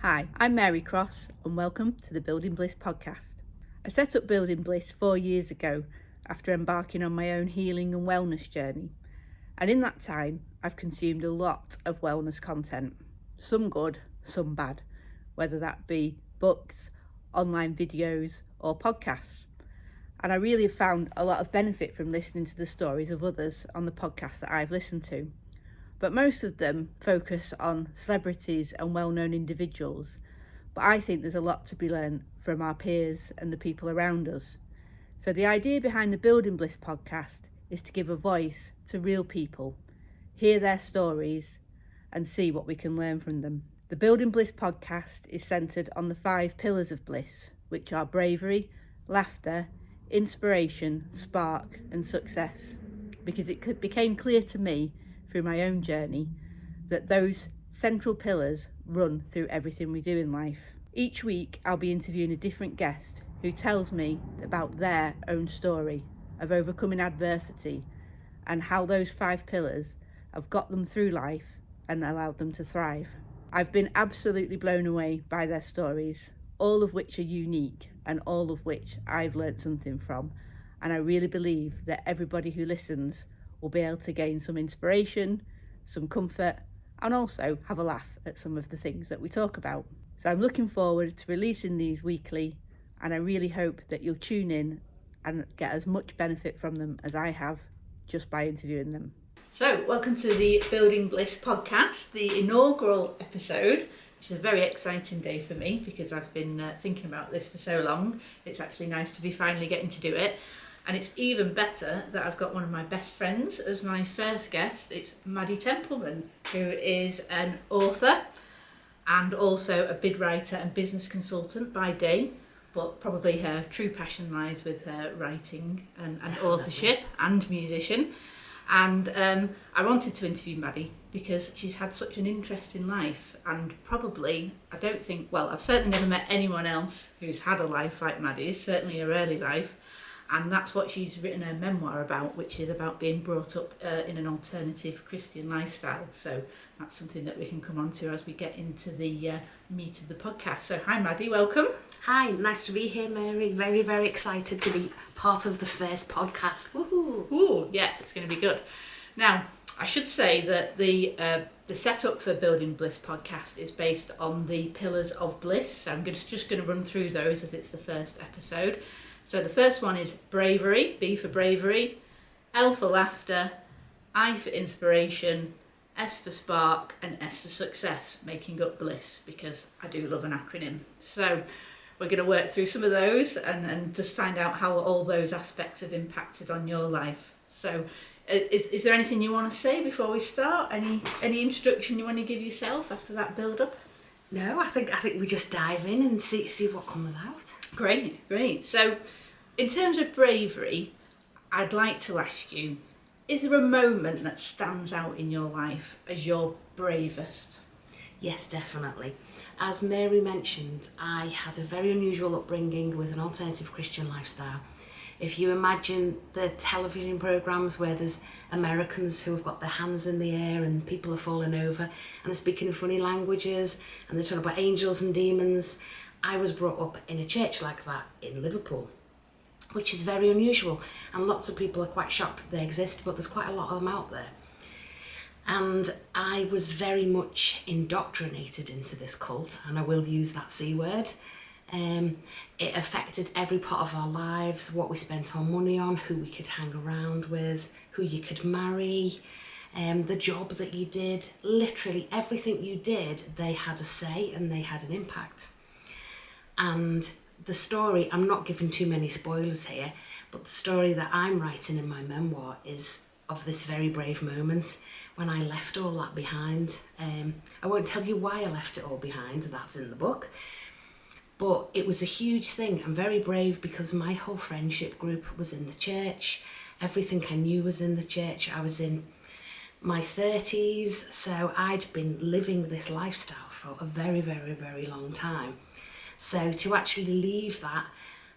Hi, I'm Mary Cross and welcome to the Building Bliss podcast. I set up Building Bliss 4 years ago after embarking on my own healing and wellness journey. And in that time, I've consumed a lot of wellness content, some good, some bad, whether that be books, online videos or podcasts. And I really have found a lot of benefit from listening to the stories of others on the podcasts that I've listened to. But most of them focus on celebrities and well-known individuals. But I think there's a lot to be learned from our peers and the people around us. So the idea behind the Building Bliss podcast is to give a voice to real people, hear their stories and see what we can learn from them. The Building Bliss podcast is centred on the 5 pillars of bliss, which are bravery, laughter, inspiration, spark and success. Because it became clear to me through my own journey that those central pillars run through everything we do in life. Each week I'll be interviewing a different guest who tells me about their own story of overcoming adversity and how those 5 pillars have got them through life and allowed them to thrive. I've been absolutely blown away by their stories, all of which are unique and all of which I've learnt something from, and I really believe that everybody who listens will be able to gain some inspiration, some comfort, and also have a laugh at some of the things that we talk about. So I'm looking forward to releasing these weekly, and I really hope that you'll tune in and get as much benefit from them as I have just by interviewing them. So welcome to the Building Bliss podcast, the inaugural episode, which is a very exciting day for me because I've been thinking about this for so long. It's actually nice to be finally getting to do it. And it's even better that I've got one of my best friends as my first guest. It's Maddy Templeman, who is an author and also a bid writer and business consultant by day, but probably her true passion lies with her writing and authorship and musician. And I wanted to interview Maddy because she's had such an interesting life, and probably, I've certainly never met anyone else who's had a life like Maddy's, certainly her early life. And that's what she's written her memoir about, which is about being brought up in an alternative Christian lifestyle. So that's something that we can come on to as we get into the meat of the podcast. So hi Maddy, welcome. Hi, nice to be here, Mary. Very, very excited to be part of the first podcast. Woohoo! Ooh, yes, it's going to be good. Now, I should say that the setup for Building Bliss podcast is based on the pillars of bliss. So I'm just going to run through those as it's the first episode. So the first one is bravery, B for bravery, L for laughter, I for inspiration, S for spark, and S for success, making up bliss, because I do love an acronym. So we're going to work through some of those and just find out how all those aspects have impacted on your life. So is there anything you want to say before we start? Any introduction you want to give yourself after that build-up? No, I think we just dive in and see what comes out. Great. So, in terms of bravery, I'd like to ask you, is there a moment that stands out in your life as your bravest? Yes, definitely. As Mary mentioned, I had a very unusual upbringing with an alternative Christian lifestyle. If you imagine the television programmes where there's Americans who have got their hands in the air and people are falling over and they're speaking funny languages and they're talking about angels and demons, I was brought up in a church like that in Liverpool, which is very unusual, and lots of people are quite shocked that they exist, but there's quite a lot of them out there. And I was very much indoctrinated into this cult, and I will use that C word. It affected every part of our lives, what we spent our money on, who we could hang around with, who you could marry, the job that you did. Literally everything you did, they had a say and they had an impact. And the story, I'm not giving too many spoilers here, but the story that I'm writing in my memoir is of this very brave moment when I left all that behind. I won't tell you why I left it all behind, that's in the book. But it was a huge thing. I'm very brave because my whole friendship group was in the church. Everything I knew was in the church. I was in my 30s, so I'd been living this lifestyle for a very, very, very long time. So to actually leave that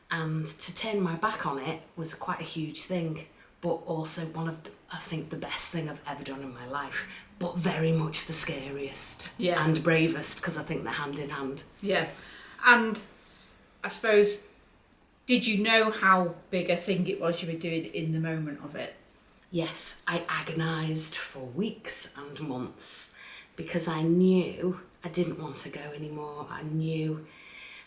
and to turn my back on it was quite a huge thing, but also one of, I think, the best thing I've ever done in my life, but very much the scariest Yeah. and bravest, because I think they're hand in hand. Yeah. And I suppose, did you know how big a thing it was you were doing in the moment of it? Yes, I agonised for weeks and months because I knew I didn't want to go anymore. I knew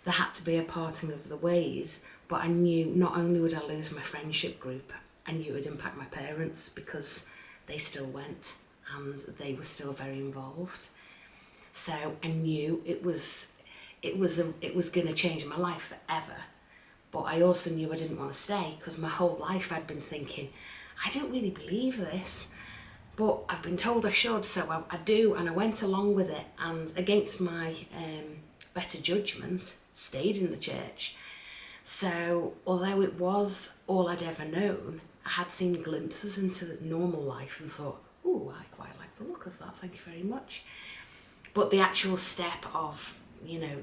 there had to be a parting of the ways, but I knew not only would I lose my friendship group, I knew it would impact my parents because they still went and they were still very involved. So I knew it was going to change my life forever. But I also knew I didn't want to stay because my whole life I'd been thinking, I don't really believe this, but I've been told I should, so I do, and I went along with it, and against my better judgment, stayed in the church. So although it was all I'd ever known, I had seen glimpses into normal life and thought, oh, I quite like the look of that, thank you very much. But the actual step of,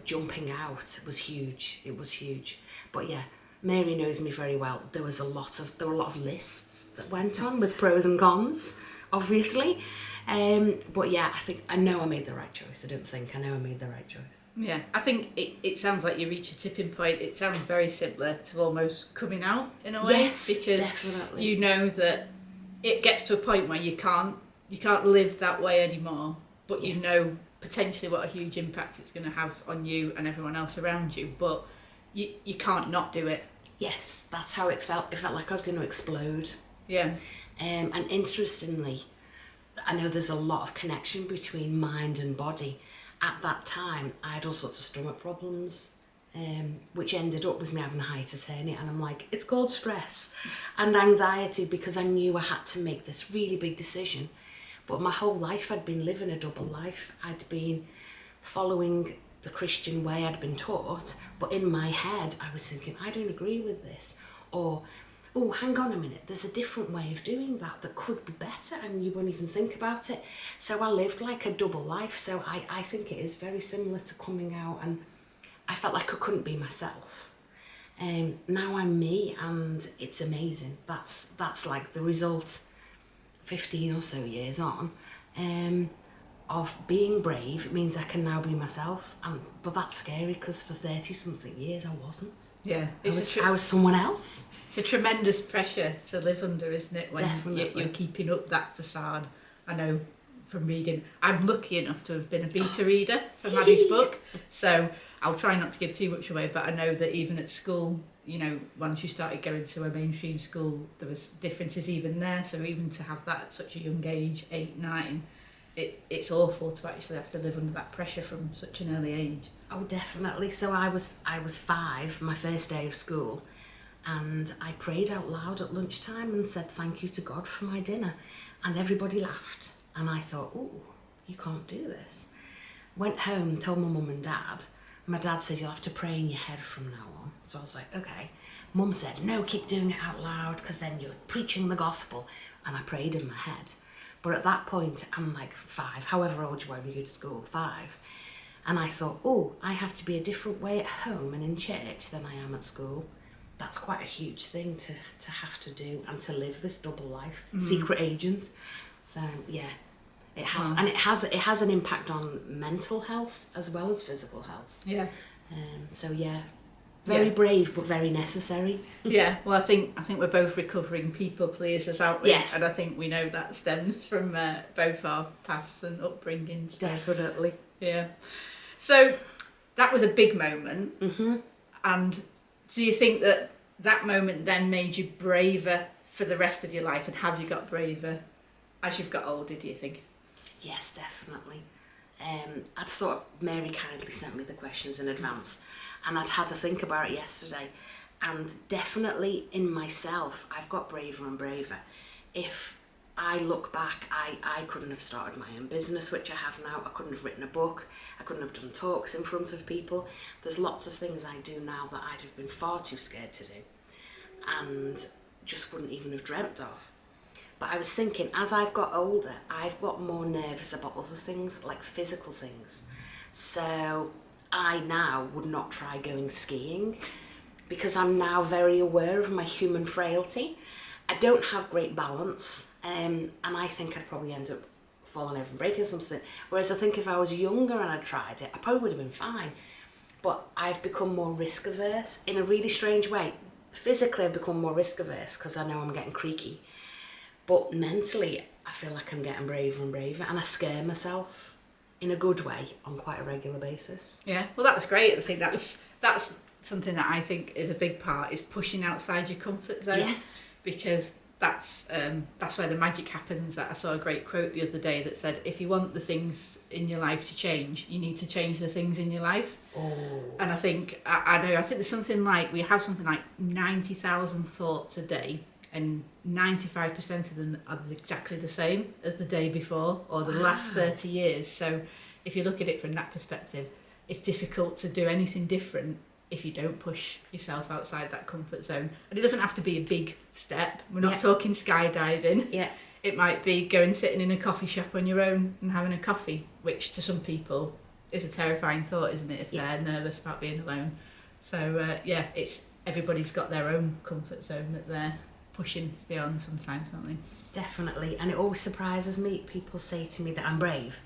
jumping out was huge. It was huge. But yeah, Mary knows me very well. There were a lot of lists that went on with pros and cons, obviously. But yeah, I know I made the right choice. I know I made the right choice. Yeah, I think it sounds like you reach a tipping point. It sounds very similar to almost coming out in a way. Yes, because definitely. You know that it gets to a point where you can't live that way anymore, but you know potentially what a huge impact it's going to have on you and everyone else around you, but you can't not do it. Yes, that's how it felt. It felt like I was going to explode. Yeah. And interestingly, I know there's a lot of connection between mind and body. At that time, I had all sorts of stomach problems, which ended up with me having a hiatus hernia. And I'm like, it's called stress and anxiety because I knew I had to make this really big decision. But my whole life I'd been living a double life. I'd been following the Christian way I'd been taught, but in my head I was thinking, I don't agree with this. Or, oh, hang on a minute, there's a different way of doing that could be better, and you won't even think about it. So I lived like a double life. So I think it is very similar to coming out, and I felt like I couldn't be myself. Now I'm me, and it's amazing. That's like the result 15 or so years on of being brave. It means I can now be myself, but that's scary because for 30 something years I wasn't. Yeah, I was someone else. It's a tremendous pressure to live under, isn't it, when Definitely. you're keeping up that facade. I know from reading, I'm lucky enough to have been a beta reader for Maddy's book, so I'll try not to give too much away, but I know that even at school, once you started going to a mainstream school, there was differences even there. So even to have that at such a young age, 8, 9, it's awful to actually have to live under that pressure from such an early age. Oh, definitely. So I was 5, my first day of school, and I prayed out loud at lunchtime and said thank you to God for my dinner, and everybody laughed. And I thought, oh, you can't do this. Went home, told my mum and dad. My dad said, you'll have to pray in your head from now on. So I was like, okay. Mum said, no, keep doing it out loud because then you're preaching the gospel. And I prayed in my head. But at that point, I'm like 5, however old you are when you go to school, 5. And I thought, oh, I have to be a different way at home and in church than I am at school. That's quite a huge thing to have to do and to live this double life, secret agent. So yeah, it has, and it has an impact on mental health as well as physical health. Yeah. So yeah, very brave but very necessary. Yeah. Well, I think we're both recovering people pleasers, aren't we? Yes. And I think we know that stems from both our pasts and upbringings. Definitely. Yeah. So that was a big moment. Mm-hmm. And do you think that moment then made you braver for the rest of your life? And have you got braver as you've got older, do you think? Yes, definitely. I thought Mary kindly sent me the questions in advance, and I'd had to think about it yesterday. And definitely in myself, I've got braver and braver. If I look back, I couldn't have started my own business, which I have now. I couldn't have written a book. I couldn't have done talks in front of people. There's lots of things I do now that I'd have been far too scared to do and just wouldn't even have dreamt of. But I was thinking, as I've got older, I've got more nervous about other things, like physical things. So I now would not try going skiing because I'm now very aware of my human frailty. I don't have great balance, and I think I'd probably end up falling over and breaking something. Whereas I think if I was younger and I'd tried it, I probably would have been fine. But I've become more risk averse in a really strange way. Physically, I've become more risk averse because I know I'm getting creaky. But mentally, I feel like I'm getting braver and braver, and I scare myself in a good way on quite a regular basis. Yeah, well, that's great. I think that's something that I think is a big part, is pushing outside your comfort zone. Yes. Because that's where the magic happens. I saw a great quote the other day that said, if you want the things in your life to change, you need to change the things in your life. Oh. And I think there's something like, we have something like 90,000 thoughts a day, and 95% of them are exactly the same as the day before or the last 30 years. So if you look at it from that perspective, it's difficult to do anything different if you don't push yourself outside that comfort zone. And it doesn't have to be a big step. We're not talking skydiving. Yeah. It might be going sitting in a coffee shop on your own and having a coffee, which to some people is a terrifying thought, isn't it, if they're nervous about being alone. So it's everybody's got their own comfort zone that they're pushing beyond sometimes, aren't they? Definitely. And it always surprises me. People say to me that I'm brave,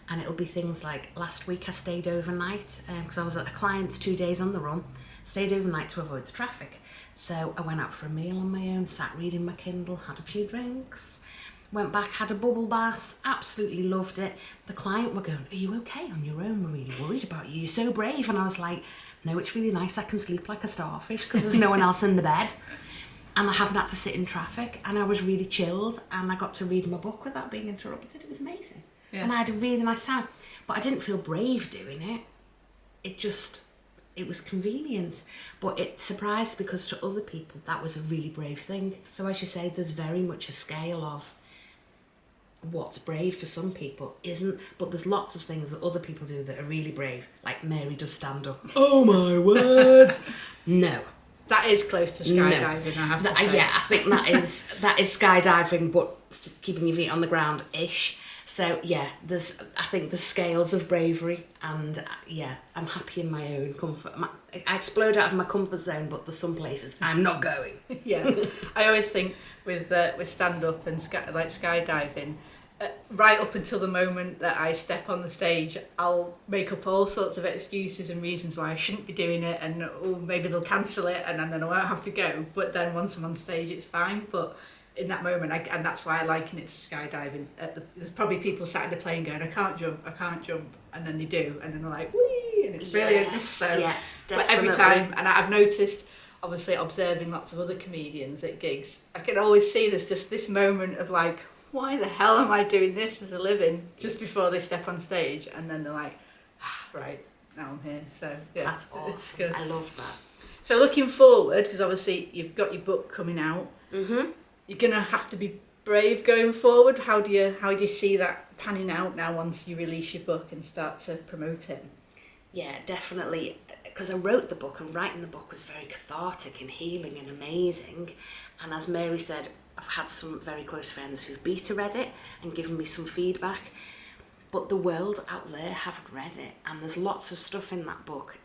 and it'll be things like, last week I stayed overnight because I was at a client's 2 days on the run, stayed overnight to avoid the traffic. So I went out for a meal on my own, sat reading my Kindle, had a few drinks, went back, had a bubble bath, absolutely loved it. The client were going, are you okay on your own? We're really worried about you. You're so brave. And I was like, no, it's really nice. I can sleep like a starfish because there's no one else in the bed. And I haven't had to sit in traffic, and I was really chilled, and I got to read my book without being interrupted. It was amazing. Yeah. And I had a really nice time. But I didn't feel brave doing it. It was convenient. But it surprised, because to other people, that was a really brave thing. So as you say, there's very much a scale of what's brave for some people isn't, but there's lots of things that other people do that are really brave. Like Mary does stand up. Oh my word! No. That is close to skydiving, I have to say. Yeah, I think that is skydiving, but keeping your feet on the ground-ish. So yeah, I think there's scales of bravery, and I'm happy in my own comfort. I explode out of my comfort zone, but there's some places I'm not going. Yeah, I always think with stand-up and skydiving, right up until the moment that I step on the stage, I'll make up all sorts of excuses and reasons why I shouldn't be doing it, and maybe they'll cancel it, and then I won't have to go. But then once I'm on stage, it's fine. But in that moment, and that's why I liken it to skydiving. There's probably people sat in the plane going, I can't jump, and then they do, and then they're like, whee, and it's brilliant. Yes, so, yeah, definitely. But every time, and I've noticed, obviously observing lots of other comedians at gigs, I can always see there's just this moment of like, why the hell am I doing this as a living, just before they step on stage, and then they're like, right, now I'm here. So yeah, that's awesome. I love that. So looking forward, because obviously you've got your book coming out, you're gonna have to be brave going forward. How do you see that panning out now once you release your book and start to promote it? Yeah, definitely, because I wrote the book, and writing the book was very cathartic and healing and amazing. And as Mary said, I've had some very close friends who've beta read it and given me some feedback, but the world out there haven't read it, and there's lots of stuff in that book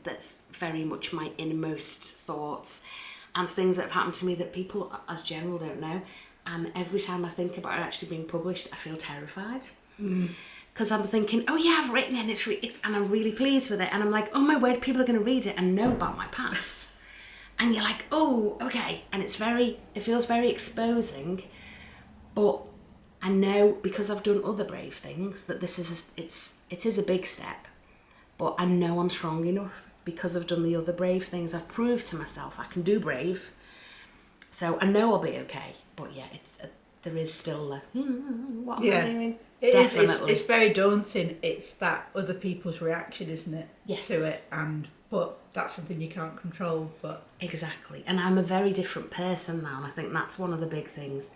that's very much my innermost thoughts and things that have happened to me that people as general don't know. And every time I think about it actually being published, I feel terrified. Because I'm thinking, oh yeah, I've written it, and I'm really pleased with it, and I'm like, oh my word, people are going to read it and know about my past. And you're like, oh, okay. And it feels very exposing, but I know, because I've done other brave things, that it is a big step, but I know I'm strong enough because I've done the other brave things. I've proved to myself I can do brave, so I know I'll be okay. But yeah, there is still what am I doing? Definitely. It's very daunting. It's that other people's reaction, isn't it? Yes. To it, but that's something you can't control. But exactly, and I'm a very different person now, and I think that's one of the big things.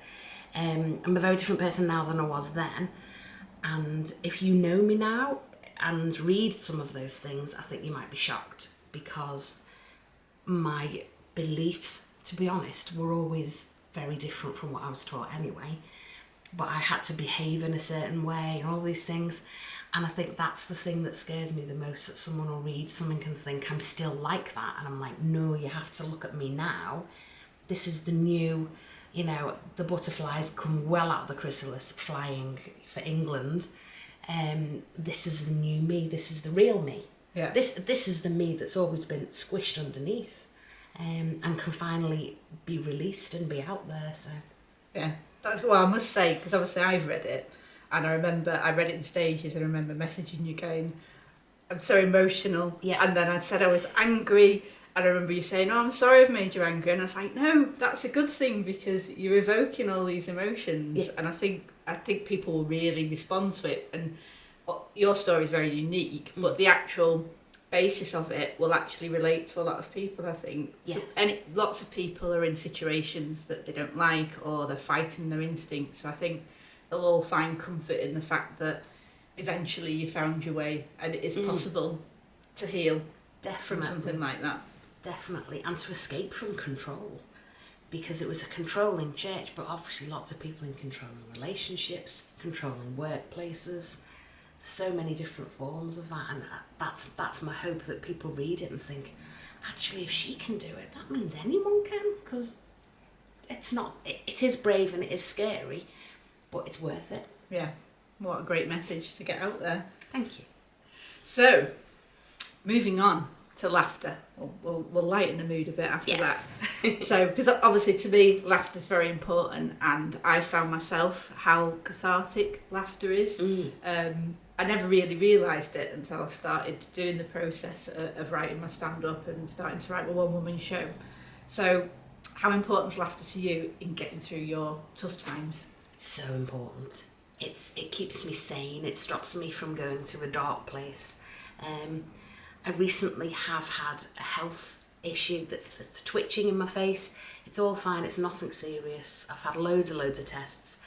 I'm a very different person now than I was then, and if you know me now and read some of those things, I think you might be shocked, because my beliefs, to be honest, were always very different from what I was taught anyway. But I had to behave in a certain way and all these things. And I think that's the thing that scares me the most, that someone will read something and think I'm still like that. And I'm like, no, you have to look at me now. This is the new you know, the butterflies come well out of the chrysalis flying for England. This is the new me, this is the real me. Yeah. This is the me that's always been squished underneath, and can finally be released and be out there. So yeah, that's what I must say, because obviously I've read it, and I remember I read it in stages, and I remember messaging you going, I'm so emotional. Yeah. And then I said I was angry, and I remember you saying, oh, I'm sorry I've made you angry. And I was like, no, that's a good thing, because you're evoking all these emotions. Yeah. And I think people will really respond to it. And your story is very unique, but the actual basis of it will actually relate to a lot of people, I think. Yes. So, and lots of people are in situations that they don't like, or they're fighting their instincts. So I think they'll all find comfort in the fact that eventually you found your way, and it is possible to heal from something like that. Definitely, and to escape from control, because it was a controlling church, but obviously lots of people in controlling relationships, controlling workplaces, so many different forms of that. And that's my hope, that people read it and think, actually, if she can do it, that means anyone can, because it is brave and it is scary, but it's worth it. Yeah, what a great message to get out there. Thank you. So, moving on to laughter. We'll lighten the mood a bit after Yes. that. So, because obviously to me, laughter is very important, and I found myself how cathartic laughter is. I never really realised it until I started doing the process of writing my stand-up and starting to write my one-woman show. So, how important is laughter to you in getting through your tough times? It's so important. It keeps me sane. It stops me from going to a dark place. I recently have had a health issue that's twitching in my face. It's all fine. It's nothing serious. I've had loads of tests,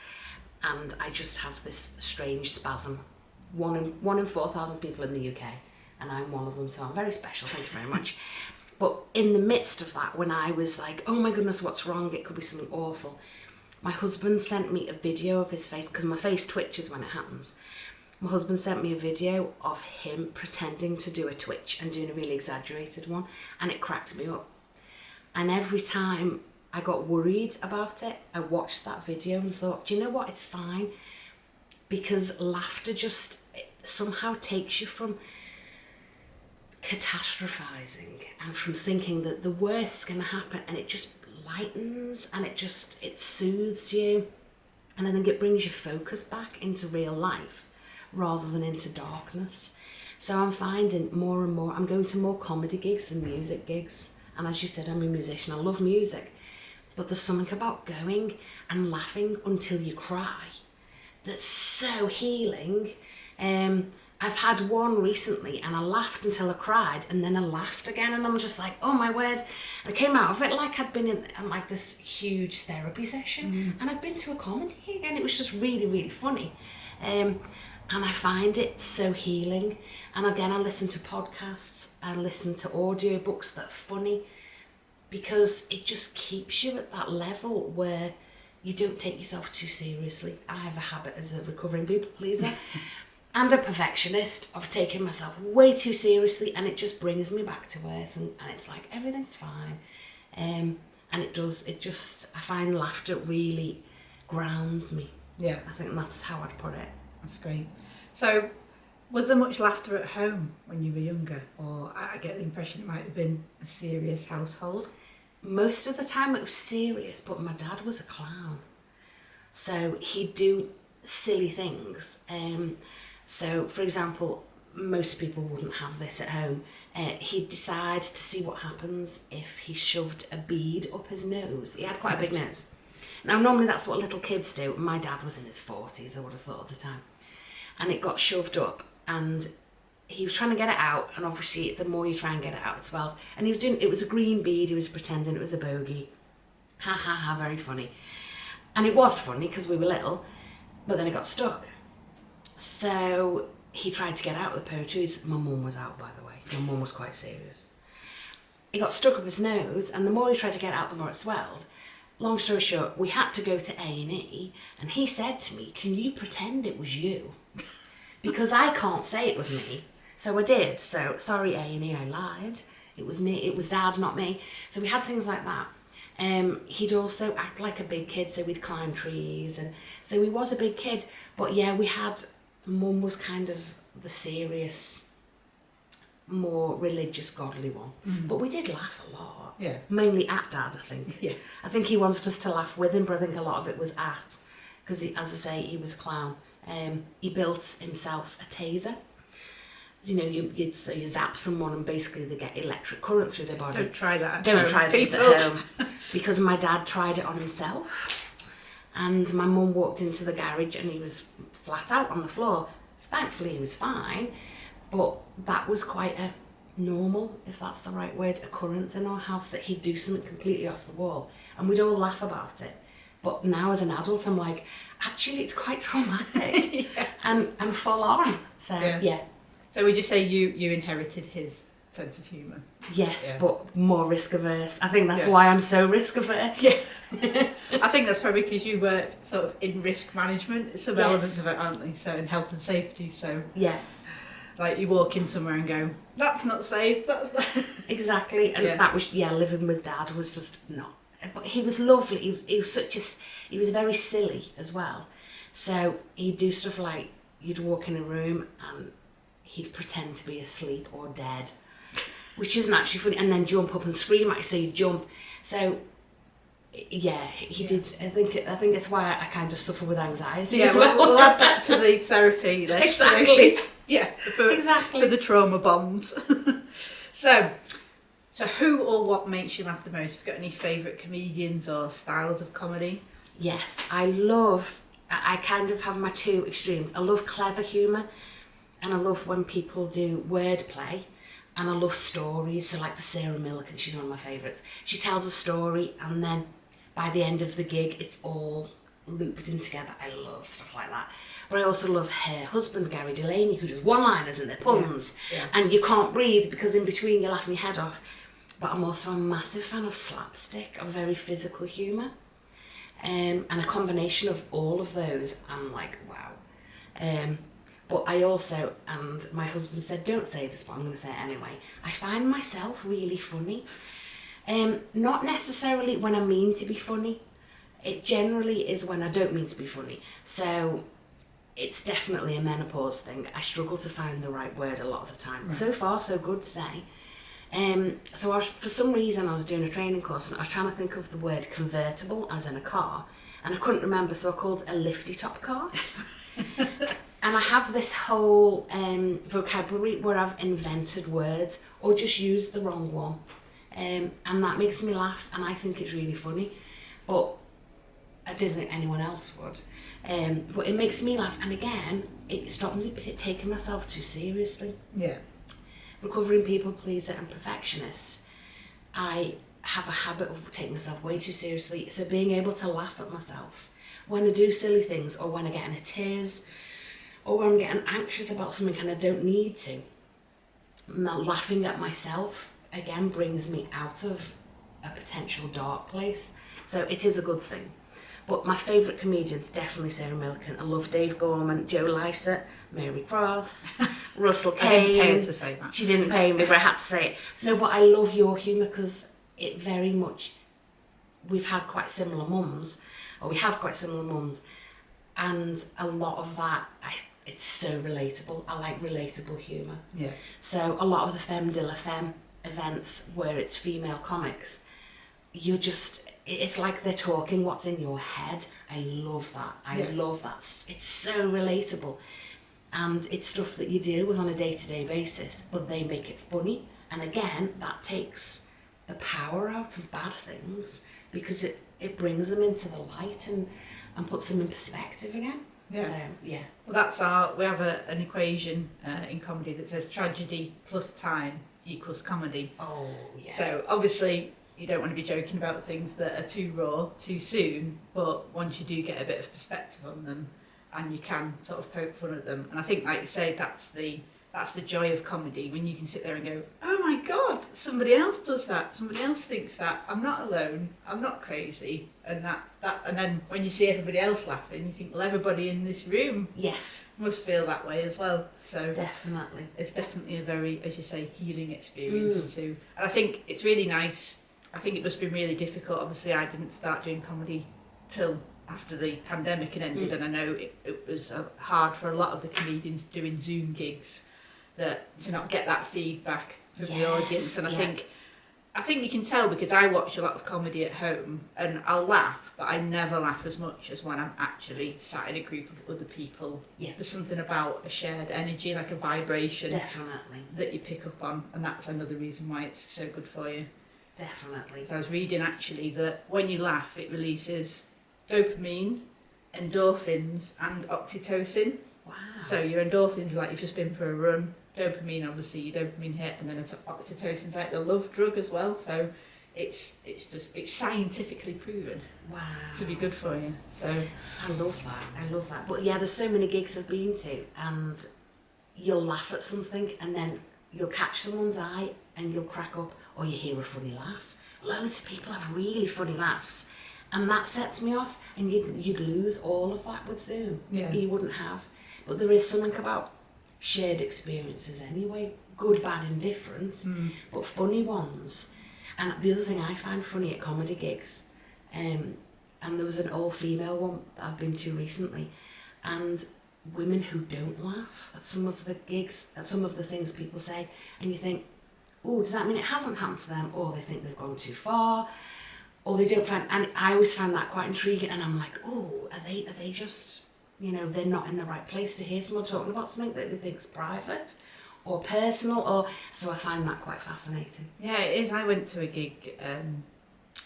and I just have this strange spasm. One in 4,000 people in the UK, and I'm one of them, so I'm very special. Thank you very much. But in the midst of that, when I was like, oh my goodness, what's wrong? It could be something awful. My husband sent me a video of his face, because my face twitches when it happens. My husband sent me a video of him pretending to do a twitch and doing a really exaggerated one, and it cracked me up. And every time I got worried about it, I watched that video and thought, do you know what? It's fine, because laughter just somehow takes you from catastrophizing and from thinking that the worst is going to happen, and it just lightens, and it soothes you, and I think it brings your focus back into real life rather than into darkness. So I'm finding more and more, I'm going to more comedy gigs than music gigs. And as you said, I'm a musician, I love music, but there's something about going and laughing until you cry that's so healing. I've had one recently, and I laughed until I cried, and then I laughed again, and I'm just like, oh my word. And I came out of it like I'd been in like this huge therapy session, and I'd been to a comedy gig, and it was just really, really funny. And I find it so healing. And again, I listen to podcasts, I listen to audiobooks that are funny, because it just keeps you at that level where you don't take yourself too seriously. I have a habit as a recovering people pleaser and a perfectionist of taking myself way too seriously, and it just brings me back to earth, and it's like everything's fine. And I find laughter really grounds me. Yeah. I think that's how I'd put it. That's great. So, was there much laughter at home when you were younger? Or I get the impression it might have been a serious household. Most of the time it was serious, but my dad was a clown. So he'd do silly things. So, for example, most people wouldn't have this at home. He'd decide to see what happens if he shoved a bead up his nose. He had quite a big nose. Now, normally that's what little kids do. My dad was in his 40s, I would have thought at the time. And it got shoved up, and he was trying to get it out, and obviously the more you try and get it out, it swells. And it was a green bead, he was pretending it was a bogey. Ha ha ha, very funny. And it was funny because we were little, but then it got stuck. So he tried to get out of the poetry. My mum was out, by the way. My mum was quite serious. It got stuck up his nose, and the more he tried to get it out, the more it swelled. Long story short, we had to go to A&E, and he said to me, can you pretend it was you? Because I can't say it was me. So I did. So, sorry A&E, I lied. It was me. It was Dad, not me. So we had things like that. He'd also act like a big kid, so we'd climb trees, and so he was a big kid. But yeah, Mum was kind of the serious, more religious, godly one. But we did laugh a lot. Yeah. Mainly at Dad, I think. Yeah. I think he wanted us to laugh with him, but I think a lot of it was at, because as I say, he was a clown. He built himself a taser. You know, you zap someone and basically they get electric current through their body. Don't try that. Don't try this at home. Because my dad tried it on himself, and my mum walked into the garage and he was flat out on the floor. Thankfully, he was fine, but that was quite a normal, if that's the right word, occurrence in our house, that he'd do something completely off the wall, and we'd all laugh about it. But now as an adult, I'm like, actually, it's quite traumatic and full on. So yeah. So would you say you inherited his sense of humour? Yes, but more risk averse. I think that's why I'm so risk averse. Yeah. I think that's probably because you work sort of in risk management. Some elements of it, aren't they? So in health and safety. So yeah, like you walk in somewhere and go, that's not safe. That's not. Exactly, and that was living with Dad was just not. But he was lovely. He was very silly as well. So he'd do stuff like you'd walk in a room and he'd pretend to be asleep or dead, which isn't actually funny, and then jump up and scream at you, so you'd jump. So yeah, he did. I think it's why I kind of suffer with anxiety as well. We'll add that to the therapy list. Exactly. Exactly. For the trauma bombs. So who or what makes you laugh the most? Have you got any favourite comedians or styles of comedy? Yes, I kind of have my two extremes. I love clever humour, and I love when people do wordplay, and I love stories. So like the Sarah Millican, she's one of my favourites. She tells a story, and then by the end of the gig, it's all looped in together. I love stuff like that. But I also love her husband, Gary Delaney, who does one-liners and their puns, and you can't breathe because in between you're laughing your head off. But I'm also a massive fan of slapstick, of very physical humour. And a combination of all of those, I'm like, wow. But I also, and my husband said, don't say this, but I'm going to say it anyway, I find myself really funny. Not necessarily when I mean to be funny. It generally is when I don't mean to be funny. So it's definitely a menopause thing. I struggle to find the right word a lot of the time. Right. So far, so good today. So for some reason I was doing a training course and I was trying to think of the word convertible, as in a car, and I couldn't remember, so I called it a lifty top car. And I have this whole vocabulary where I've invented words or just used the wrong one, and that makes me laugh, and I think it's really funny, but I didn't think anyone else would. But it makes me laugh, and again, it stops me taking myself too seriously. Yeah. Recovering people pleaser and perfectionist, I have a habit of taking myself way too seriously. So being able to laugh at myself when I do silly things, or when I get in a tears, or when I'm getting anxious about something and I don't need to, laughing at myself again brings me out of a potential dark place. So it is a good thing. But my favourite comedians, definitely Sarah Millican. I love Dave Gorman, Joe Lycett, Mary Cross, Russell Kane. I didn't pay her to say that. She didn't pay me, but I had to say it. No, but I love your humour because it very much, we've had quite similar mums, or we have quite similar mums, and a lot of that, it's so relatable. I like relatable humour. Yeah. So a lot of the Femme de la Femme events where it's female comics, it's like they're talking what's in your head. I love that. I love that. It's so relatable. And it's stuff that you deal with on a day-to-day basis, but they make it funny. And again, that takes the power out of bad things because it brings them into the light and puts them in perspective again. Yeah. So, yeah. Well, we have an equation in comedy that says tragedy plus time equals comedy. Oh, yeah. So obviously you don't want to be joking about things that are too raw too soon, but once you do get a bit of perspective on them and you can sort of poke fun at them, and I think, like you say, that's the joy of comedy, when you can sit there and go, oh my god, somebody else does that, somebody else thinks that, I'm not alone, I'm not crazy, and and then when you see everybody else laughing, you think, well, everybody in this room must feel that way as well. So definitely, it's definitely a very, as you say, healing experience too. And I think it's really nice. I think it must be really difficult. Obviously, I didn't start doing comedy till after the pandemic had ended, and I know it was hard for a lot of the comedians doing Zoom gigs to not get that feedback from the audience. And I think you can tell, because I watch a lot of comedy at home and I'll laugh, but I never laugh as much as when I'm actually sat in a group of other people. Yeah. There's something about a shared energy, like a vibration, definitely, that you pick up on, and that's another reason why it's so good for you. Definitely. So I was reading actually that when you laugh, it releases dopamine, endorphins, and oxytocin. Wow. So your endorphins are like you've just been for a run. Dopamine, obviously, your dopamine hit, and then oxytocin's like the love drug as well. So it's scientifically proven to be good for you. So I love that. But yeah, there's so many gigs I've been to, and you'll laugh at something, and then you'll catch someone's eye, and you'll crack up, or you hear a funny laugh. Loads of people have really funny laughs, and that sets me off. And you'd lose all of that with Zoom. Yeah. You wouldn't have. But there is something about shared experiences anyway, good, bad, indifferent, but funny ones. And the other thing I find funny at comedy gigs, and there was an all-female one that I've been to recently, and women who don't laugh at some of the gigs, at some of the things people say, and you think, oh, does that mean it hasn't happened to them? Or they think they've gone too far, or they don't find, and I always find that quite intriguing, and I'm like, oh, are they just, they're not in the right place to hear someone talking about something that they think's private or personal, or so I find that quite fascinating. Yeah, it is. I went to a gig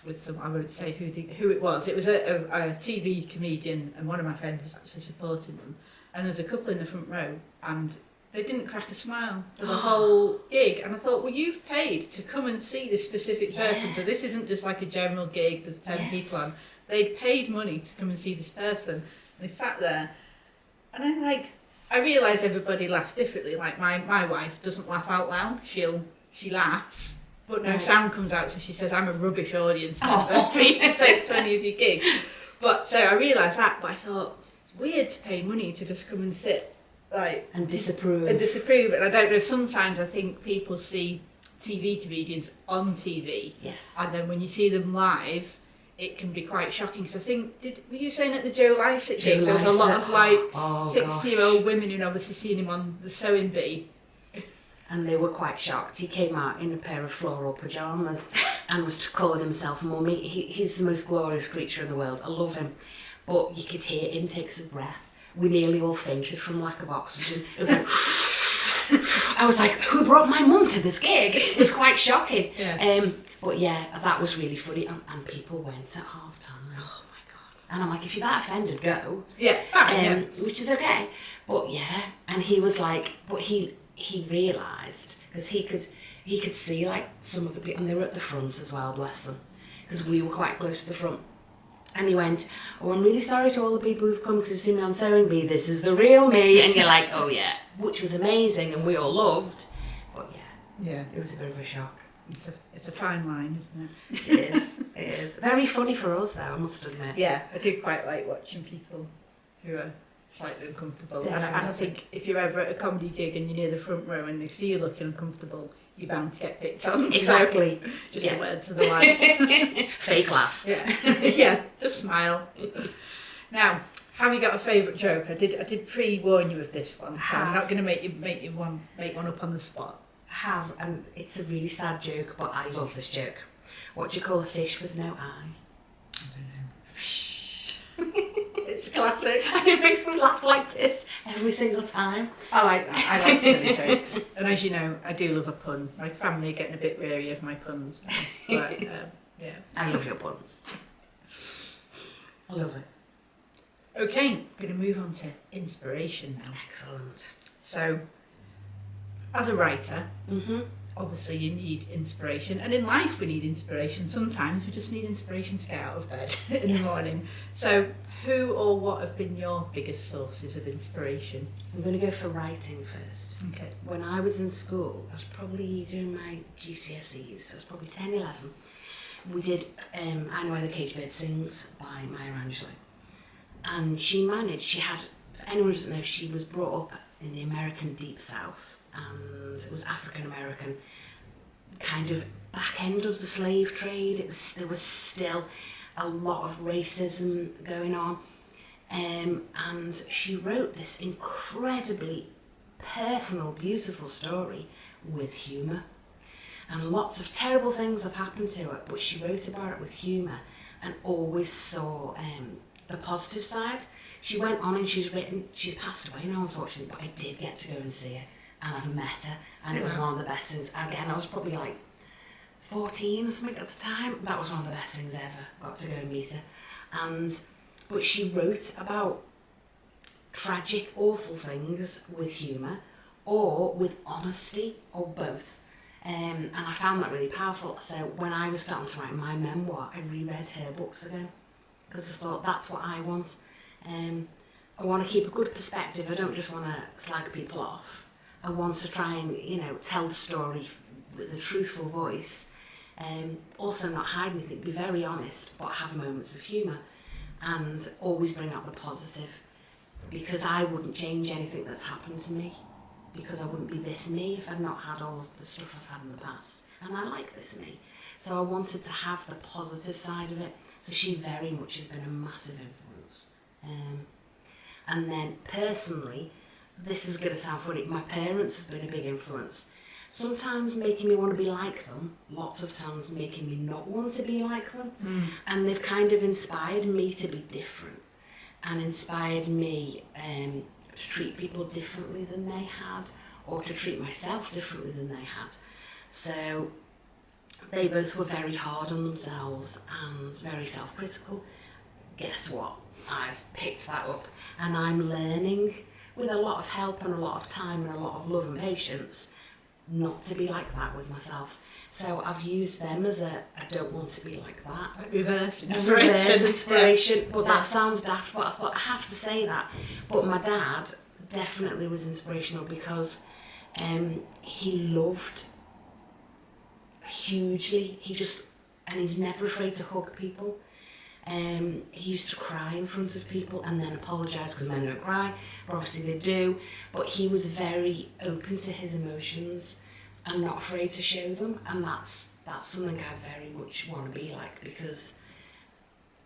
with some, I won't say who it was. It was a TV comedian, and one of my friends was actually supporting them. And there was a couple in the front row, and they didn't crack a smile for the whole gig. And I thought, well, you've paid to come and see this specific person, so this isn't just like a general gig. There's 10 people on. They'd paid money to come and see this person. They sat there, and I realise everybody laughs differently. Like my wife doesn't laugh out loud. She laughs, but no sound comes out. So she says, "I'm a rubbish audience member for you to take to any of your gigs." But so I realised that. But I thought it's weird to pay money to just come and sit and disapprove. And I don't know. Sometimes I think people see TV comedians on TV, and then when you see them live, it can be quite shocking. Because I think, were you saying at the Joe Lycett gig, there was a lot of 60-year-old women who'd obviously seen him on the Sewing Bee. And they were quite shocked. He came out in a pair of floral pyjamas and was calling himself Mummy. He's the most glorious creature in the world. I love him. But you could hear intakes of breath. We nearly all fainted from lack of oxygen. It was like, I was like, who brought my mum to this gig? It was quite shocking. But yeah, that was really funny, and people went at half time. Oh my God. And I'm like, if you're that offended, go. Which is okay. But yeah, and he was like, but he realised, because he could see like some of the people, and they were at the front as well, bless them, because we were quite close to the front. And he went, oh, I'm really sorry to all the people who've come because they've seen me on Sewing Bee. This is the real me. And you're like, oh yeah, which was amazing, and we all loved. But yeah, it was a bit of a shock. It's a fine line, isn't it? It is. Very funny for us, though, I must admit. Yeah, I do quite like watching people who are slightly uncomfortable. And I think if you're ever at a comedy gig and you're near the front row and they see you looking uncomfortable, you're bound to get picked on. Exactly. So, just a word to the wise. Fake laugh. Yeah, just smile. Now, have you got a favourite joke? I did pre-warn you of this one, so I'm not going to make one up on the spot. Have, and it's a really sad joke, but I love this joke. What do you call a fish with no eye? I don't know. Fish. It's a classic. And it makes me laugh like this every single time. I like that. I like silly jokes. And as you know, I do love a pun. My family are getting a bit wary of my puns. But, yeah. I love your puns. I love it. Okay, I'm going to move on to inspiration now. Excellent. So, as a writer, obviously you need inspiration, and in life we need inspiration. Sometimes we just need inspiration to get out of bed in the morning. So who or what have been your biggest sources of inspiration? I'm going to go for writing first. Okay. When I was in school, I was probably doing my GCSEs, so I was probably 10, 11. We did I Know Why the Caged Bird Sings by Maya Angelou. And she had, for anyone who doesn't know, she was brought up in the American Deep South, and it was African American, kind of back end of the slave trade. There was still a lot of racism going on. And she wrote this incredibly personal, beautiful story with humour. And lots of terrible things have happened to her, but she wrote about it with humour and always saw the positive side. She went on and she's passed away now, unfortunately, but I did get to go and see her, and I've met her, and it was one of the best things. Again, I was probably like 14 or something at the time. That was one of the best things ever, got to go and meet her. But she wrote about tragic, awful things with humour, or with honesty, or both. And I found that really powerful. So when I was starting to write my memoir, I reread her books again, because I thought that's what I want. I want to keep a good perspective. I don't just want to slag people off. I want to try and, tell the story with a truthful voice. Also not hide anything, be very honest, but have moments of humour, and always bring out the positive, because I wouldn't change anything that's happened to me, because I wouldn't be this me if I'd not had all of the stuff I've had in the past. And I like this me. So I wanted to have the positive side of it. So she very much has been a massive influence. And then personally, this is going to sound funny, my parents have been a big influence. Sometimes making me want to be like them, lots of times making me not want to be like them. And they've kind of inspired me to be different, and inspired me to treat people differently than they had, or to treat myself differently than they had. So they both were very hard on themselves and very self-critical. Guess what? I've picked that up, and I'm learning, with a lot of help and a lot of time and a lot of love and patience, not to be like that with myself. So I've used them as I don't want to be like that. Like reverse inspiration. Reverse inspiration. But that sounds daft, but I thought I have to say that. But my dad definitely was inspirational, because he loved hugely. And he's never afraid to hug people. He used to cry in front of people and then apologise, because men don't cry, but obviously they do. But he was very open to his emotions and not afraid to show them, and that's something I very much want to be like, because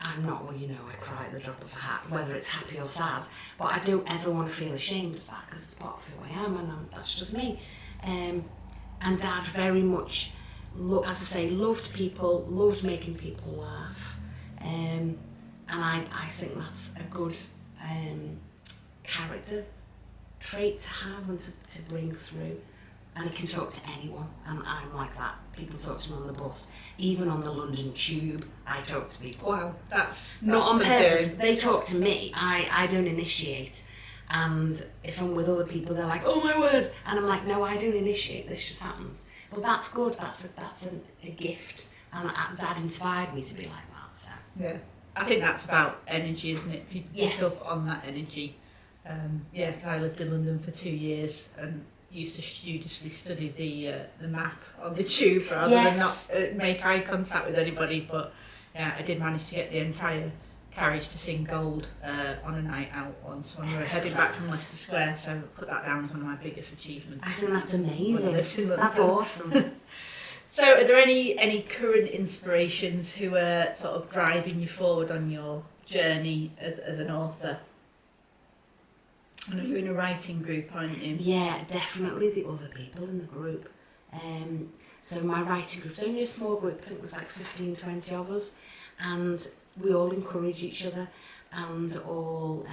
I'm not, I cry at the drop of a hat, whether it's happy or sad, but I don't ever want to feel ashamed of that, because it's part of who I am, and that's just me. And Dad very much, as I say, loved people, loved making people laugh. And I think that's a good character trait to have and to bring through. And he can talk to anyone, and I'm like that. People talk to me on the bus, even on the London Tube. I talk to people. Wow, that's not on purpose. Doing. They talk to me. I don't initiate. And if I'm with other people, they're like, "Oh my word!" And I'm like, "No, I don't initiate. This just happens." But that's good. That's a gift. And Dad inspired me to be like that. So. Yeah, I think that's about energy, isn't it? People pick up on that energy. Because I lived in London for 2 years and used to studiously study the map on the tube rather than not make eye contact with anybody. But yeah, I did manage to get the entire carriage to sing Gold on a night out once when we were heading back from Leicester Square. So put that down as one of my biggest achievements. I think that's amazing. That's awesome. So are there any current inspirations who are sort of driving you forward on your journey as an author? I know you're in a writing group, aren't you? Yeah, definitely the other people in the group. So my writing group's only a small group, I think there's like 15, 20 of us, and we all encourage each other and all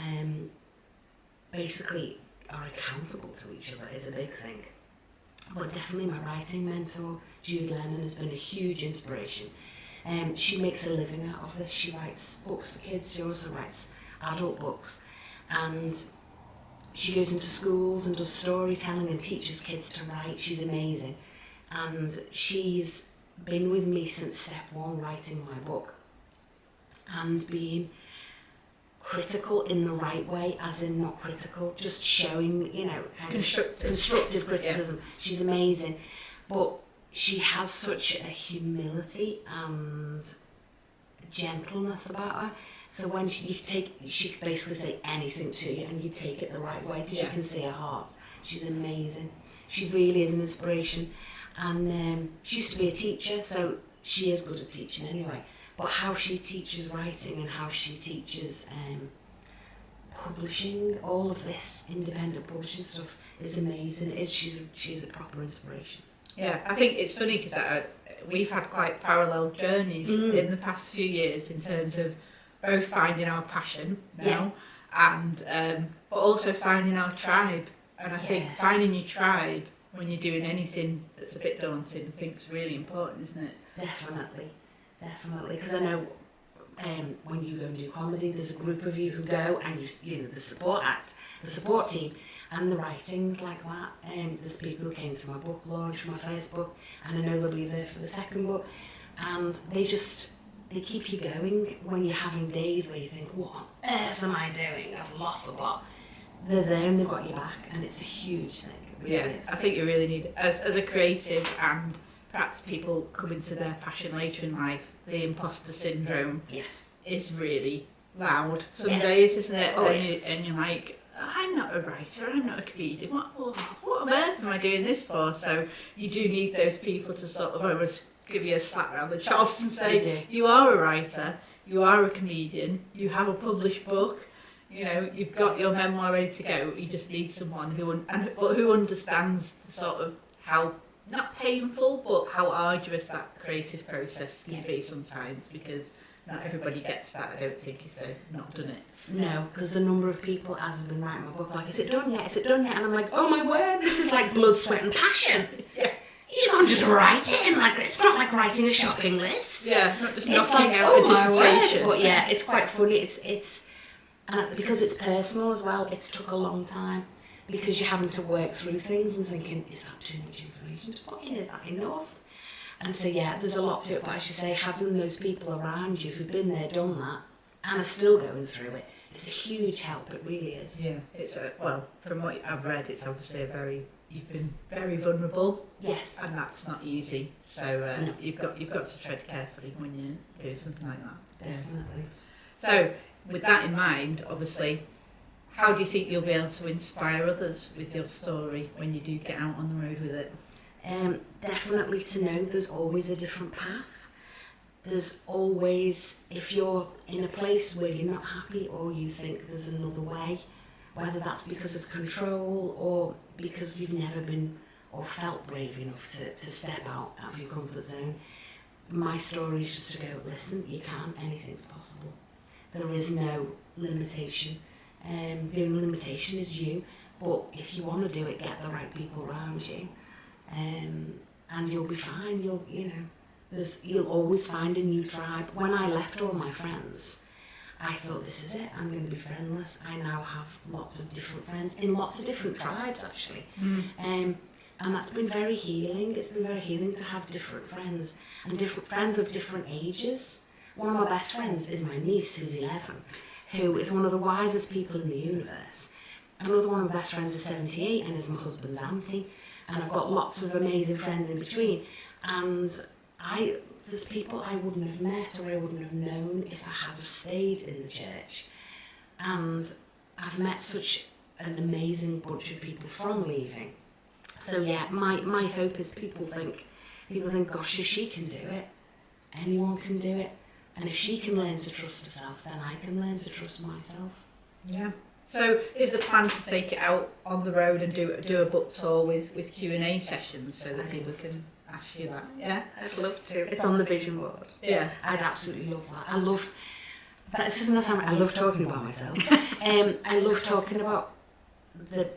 basically are accountable to each other is a big thing. But definitely my writing mentor, Jude Lennon, has been a huge inspiration. She makes a living out of this. She writes books for kids. She also writes adult books. And she goes into schools and does storytelling and teaches kids to write. She's amazing. And she's been with me since step one, writing my book. And being critical in the right way, as in not critical, just showing, kind of constructive criticism. Yeah. She's amazing. But she has such a humility and gentleness about her. So when she can basically say anything to you and you take it the right way, because you can see her heart. She's amazing. She really is an inspiration. And she used to be a teacher, so she is good at teaching anyway. But how she teaches writing and how she teaches publishing, all of this independent publishing stuff is amazing. She's a proper inspiration. Yeah, I think it's funny because we've had quite parallel journeys in the past few years in terms of both finding our passion now and but also finding our tribe. And I think finding your tribe when you're doing anything that's a bit daunting, I think is really important, isn't it? Definitely. Because I know when you go and do comedy, there's a group of you who go and you know the support act, the support team, and the writings like that. There's people who came to my book launch, my first book, and I know they'll be there for the second book, and they keep you going when you're having days where you think, what on earth am I doing? I've lost the plot. They're there and they've got your back, and it's a huge thing. It really is. I think you really need, as a creative and perhaps people come into their passion later in life, the imposter syndrome is really loud some days, isn't it? Oh, and you're like, I'm not a writer, I'm not a comedian, what on earth am I doing this for? So you do need those people to sort of almost give you a slap around the chops and say, you are a writer, you are a comedian, you have a published book, you know, you've got your memoir ready to go, you just need someone who understands the sort of how, not painful, but how arduous that creative process can be sometimes, because not everybody gets that, I don't think, if they've not done it. No, because the number of people, as I've been writing my book, like, is it done yet? Is it done yet? And I'm like, oh my word, this is like blood, sweat and passion. You can't just write it in like, it's not like writing a shopping list. Yeah, not just it's knocking like, out oh a my dissertation. word. But yeah, it's quite funny. And because it's personal as well, it's took a long time. Because you're having to work through things and thinking, is that too much information to put in? Is that enough? And so, yeah, there's a lot to it. But as you say, having those people around you who've been there, done that, and are still going through it, it's a huge help. It really is. Yeah, it's well, from what I've read, it's obviously you've been very vulnerable. Yes. And that's not easy. So no. you've got to tread carefully when you do something like that. Definitely. So, with that in mind, obviously, how do you think you'll be able to inspire others with your story when you do get out on the road with it? Definitely to know there's always a different path. There's always, if you're in a place where you're not happy or you think there's another way, whether that's because of control or because you've never been or felt brave enough to step out of your comfort zone, my story is just to go, listen, you can, anything's possible. There is no limitation. The only limitation is you, but if you want to do it, get the right people around you, and you'll be fine. You'll always find a new tribe. When I left all my friends, I thought, this is it, I'm going to be friendless. I now have lots of different friends in lots of different tribes, actually. And that's been very healing. It's been very healing to have different friends, and different friends of different ages. One of my best friends is my niece, who's 11, who is one of the wisest people in the universe. Another one of my best friends is 78 and is my husband's auntie. And I've got lots of amazing friends in between. And there's people I wouldn't have met or I wouldn't have known if I had have stayed in the church. And I've met such an amazing bunch of people from leaving. So yeah, my hope is people think, gosh, if she can do it, anyone can do it. And if she can learn to trust herself, then I can learn to trust myself. Yeah. So is the plan to take it out on the road and do a book tour with Q&A sessions so that people can ask you that? Yeah, I'd love to. It's on the vision board. Yeah. I'd absolutely love that. This is another time I love talking about myself. I love talking about that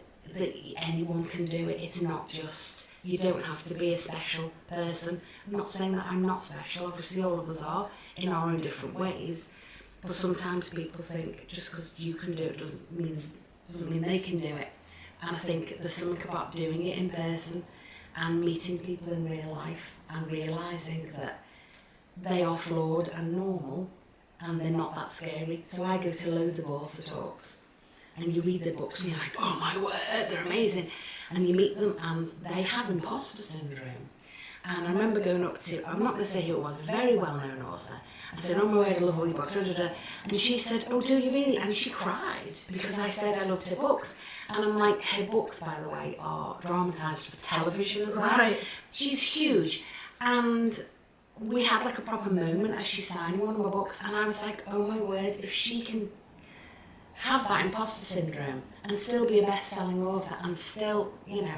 anyone can do it. It's not just, you don't have to be a special person. I'm not saying that I'm not special. Obviously all of us are in our own different ways. But sometimes people think just because you can do it doesn't mean they can do it. And I think there's something about doing it in person and meeting people in real life and realising that they are flawed and normal and they're not that scary. So I go to loads of author talks and you read their books and you're like, oh my word, they're amazing. And you meet them and they have imposter syndrome. And I remember going up to, I'm not going to say who it was, a very well-known author. I said, oh my word, I love all your books. And she said, oh, do you really? And she cried because I said I loved her books. And I'm like, her books, by the way, are dramatised for television as well. Right. She's huge. And we had like a proper moment as she's signing one of my books. And I was like, oh my word, if she can have that imposter syndrome and still be a best-selling author and still,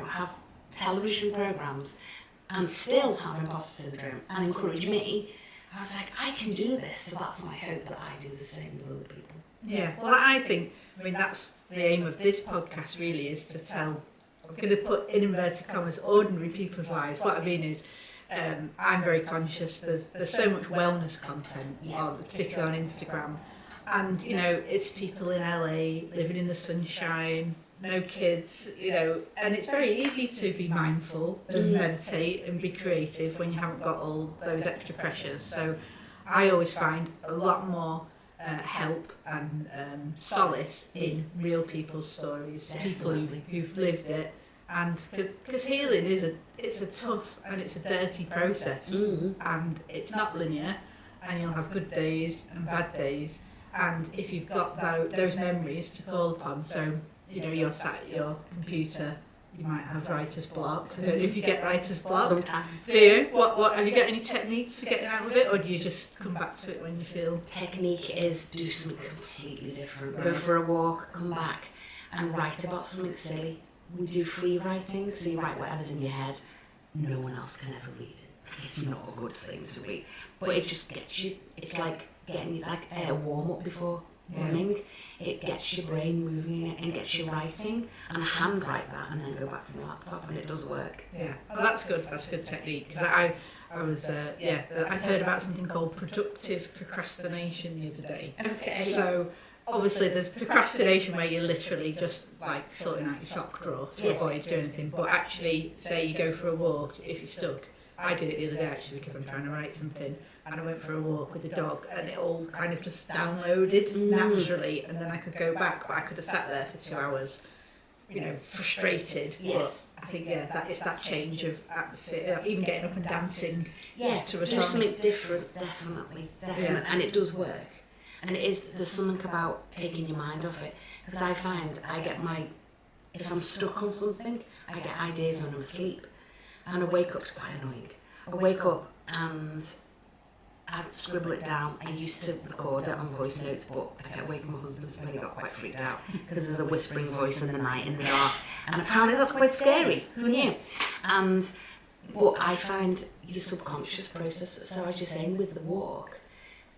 have television programmes and still have imposter syndrome and encourage me, I was like, I can do this. So that's my hope, that I do the same with other people. Yeah, well, I think, that's the aim of this podcast really, is to tell, I'm going to put in inverted commas, ordinary people's lives. What I mean is, I'm very conscious, there's so much wellness content, particularly on Instagram. And, it's people in LA living in the sunshine, no kids, and it's very easy to be mindful and meditate and be creative when you haven't got all those extra pressures. So I always find a lot more help and solace in real people's stories, people who've lived it. And because healing it's a tough and it's a dirty process, and it's not linear, and you'll have good days and bad days. And if you've got those memories to call upon, so you're sat at your computer, you might have writer's block. I don't know if you get writer's block. Sometimes. Do you? What have you got any techniques for getting out of it, or do you just come back to it when you feel? Technique is do something completely different. Go for a walk, come back, and write about something silly. We do free writing, so you write whatever's in your head. No one else can ever read it. It's not a good thing to read, but it just gets you. It's like a warm up before running. It gets your brain moving and gets you writing, and I handwrite that and then go back to my laptop, and it does work. Yeah, oh, that's good. That's a good technique. Because I was I'd heard about something called productive procrastination the other day. Okay. So obviously there's procrastination where you're literally just like sorting out your sock drawer to avoid doing anything. But actually, say you go for a walk if you're stuck. I did it the other day actually because I'm trying to write something, and I went for a walk with the dog, and it all kind of just downloaded naturally, and then I could go back, but I could have sat there for 2 hours, frustrated. Yes. But I think that it's that change of atmosphere, even getting up and dancing. Yeah, to a do song. something different, definitely, and it does work. And there's something about taking your mind off it, because I find if I'm stuck on something, I get ideas when I'm asleep. And I wake up, it's quite annoying. I wake up and I scribble it down. I used to record it on voice notes, but I kept waking my husband up and he got quite freaked out because there's a whispering voice in the night, in the dark. And apparently that's quite scary. Who knew? But I find your subconscious process, so as you're saying with the walk,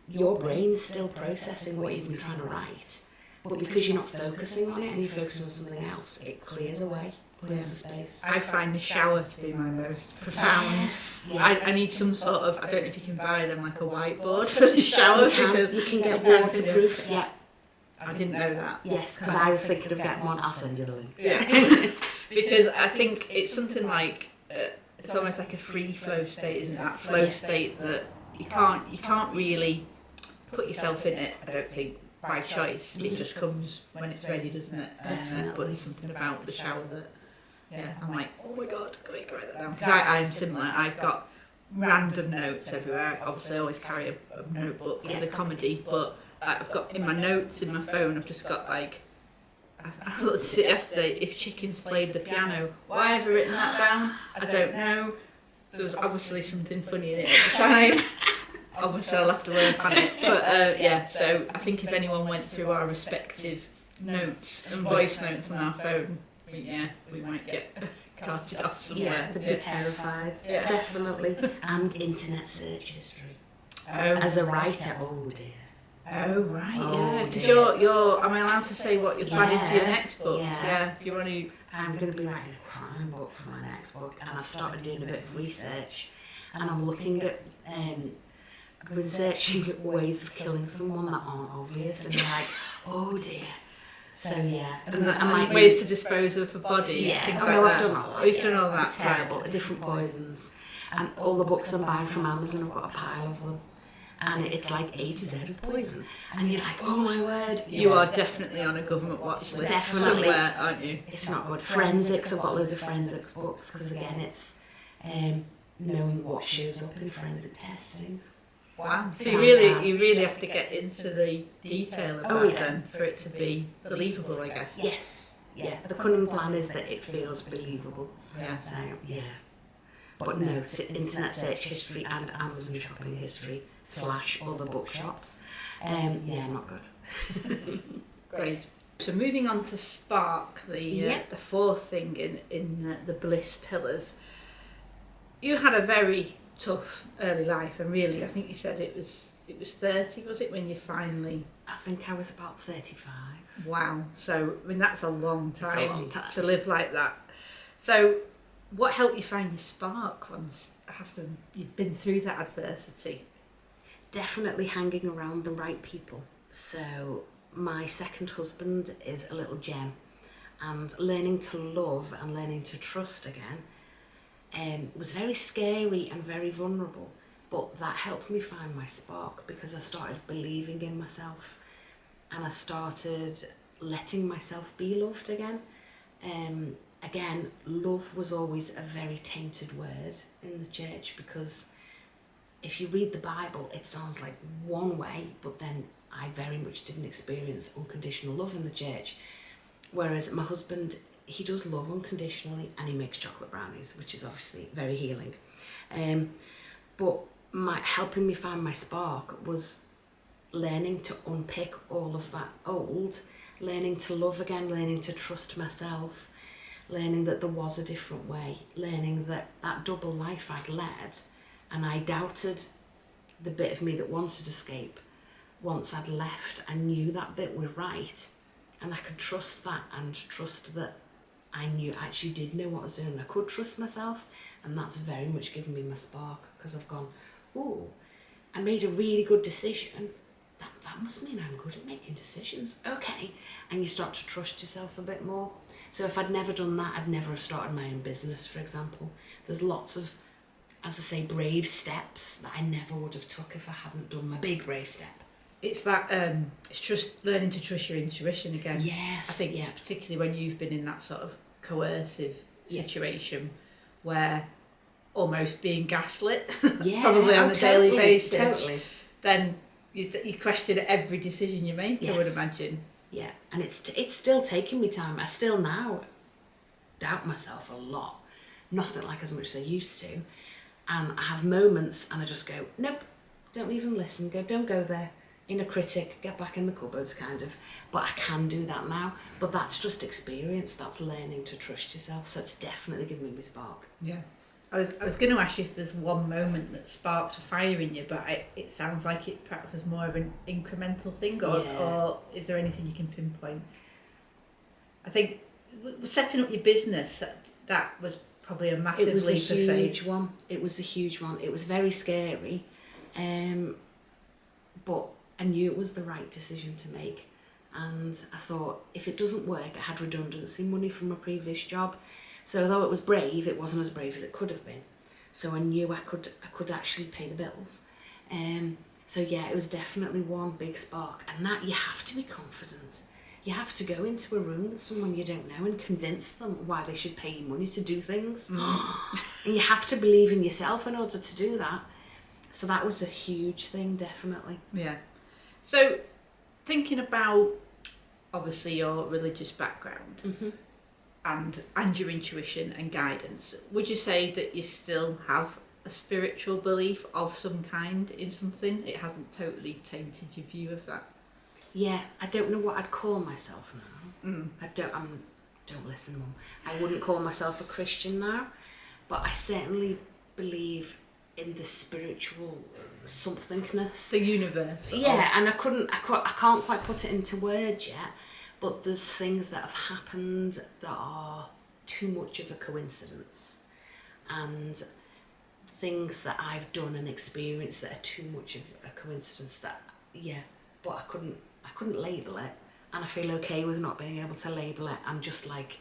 your brain's still processing what you've been trying to write. But because you're not focusing on it and you're focusing on something else, it clears away. Clears the space. I find the shower to be my most profound. Yes, yeah. I need some sort of, I don't know if you can buy them, like a whiteboard for the shower. You can get waterproof. Yeah. I didn't know that. Yes, because I was thinking of getting one. I'll send you the link. Yeah. Because I think it's something like, it's almost like a free flow state, isn't it? That flow state that you can't really put yourself in it, I don't think, by choice. It just comes when it's ready, doesn't it? But there's something about the shower that, I'm like, oh my god, go write that down. Because I'm similar. I've got random notes everywhere. Obviously, I always carry a notebook for the comedy, but I've got in my notes in my phone, I've just got like, I looked at it yesterday, if chickens played the piano. Why have I written that down? I don't know. There was obviously something funny in it at the time. Obviously, I'll have to work on it. But so I think if anyone went through our respective notes and voice notes on our phone, we might get carted off somewhere. Yeah, they'd be terrified. Yeah. Definitely. And internet search history. As a writer, oh dear. Oh right, Because you're. Am I allowed to say what you're planning for your next book? Yeah. Do you want to? I'm going to be writing a crime book for my next book, and I've started doing a bit of research, and I'm looking at. I've been searching ways of killing someone that aren't obvious, and you're like, oh dear. So and ways to dispose of a body. Yeah, things I've like done all that. We've done all that. It's terrible. Different poisons, and all the books I'm buying from Amazon, I've got a pile of them, and it's like A to Z of poison, and you're like, oh my word. You are definitely on a government watch list. Definitely. Somewhere, aren't you? It's not good. Forensics. I've got loads of forensics books because again, it's knowing what shows up in forensic testing. Wow. So Sounds you hard. really have to get into the detail of that then for it to be believable, I guess. Yes. Yeah. The cunning plan is that it feels believable. Yeah. So, yeah. But no, internet search history and Amazon shopping history / other bookshops. Yeah, not good. Great. So moving on to Spark, the fourth thing in the Bliss pillars. You had a very tough early life, and really, I think you said it was 30, was it, when you finally? I think I was about 35. Wow. So I mean, that's a long time. It's a long time to live like that. So, what helped you find your spark once after you'd been through that adversity? Definitely hanging around the right people. So my second husband is a little gem, and learning to love and learning to trust again was very scary and very vulnerable, but that helped me find my spark because I started believing in myself and I started letting myself be loved again. Again, love was always a very tainted word in the church because if you read the Bible, it sounds like one way, but then I very much didn't experience unconditional love in the church. Whereas my husband, he does love unconditionally and he makes chocolate brownies, which is obviously very healing. But helping me find my spark was learning to unpick all of that old, learning to love again, learning to trust myself, learning that there was a different way, learning that that double life I'd led and I doubted the bit of me that wanted to escape. Once I'd left, I knew that bit was right and I could trust that and trust that I actually did know what I was doing and I could trust myself, and that's very much given me my spark because I've gone, oh, I made a really good decision. That must mean I'm good at making decisions. Okay. And you start to trust yourself a bit more. So if I'd never done that, I'd never have started my own business, for example. There's lots of, as I say, brave steps that I never would have took if I hadn't done my big brave step. It's that, it's just learning to trust your intuition again. Yes. I think particularly when you've been in that sort of coercive situation where almost being gaslit, probably on a daily basis, totally. Then you question every decision you make, I would imagine. Yeah, and it's still taking me time. I still now doubt myself a lot. Nothing like as much as I used to. And I have moments and I just go, nope, don't even listen, don't go there. Inner critic, get back in the cupboards, kind of. But I can do that now. But that's just experience, that's learning to trust yourself. So it's definitely given me a spark. Yeah. I was going to ask you if there's one moment that sparked a fire in you, but it sounds like it perhaps was more of an incremental thing, or is there anything you can pinpoint? I think setting up your business, that was probably a massive leap of faith. It was a huge one. It was very scary, but I knew it was the right decision to make. And I thought, if it doesn't work, I had redundancy money from my previous job. So although it was brave, it wasn't as brave as it could have been. So I knew I could actually pay the bills. So yeah, it was definitely one big spark. And that you have to be confident. You have to go into a room with someone you don't know and convince them why they should pay you money to do things. And you have to believe in yourself in order to do that. So that was a huge thing, definitely. Yeah. So thinking about obviously your religious background, and your intuition and guidance, would you say that you still have a spiritual belief of some kind in something? It hasn't totally tainted your view of that? Yeah, I don't know what I'd call myself now. I don't listen, Mum. I wouldn't call myself a Christian now, but I certainly believe in the spiritual somethingness. The universe. Yeah, and I can't quite put it into words yet, but there's things that have happened that are too much of a coincidence, and things that I've done and experienced that are too much of a coincidence but I couldn't label it, and I feel okay with not being able to label it. I'm just like,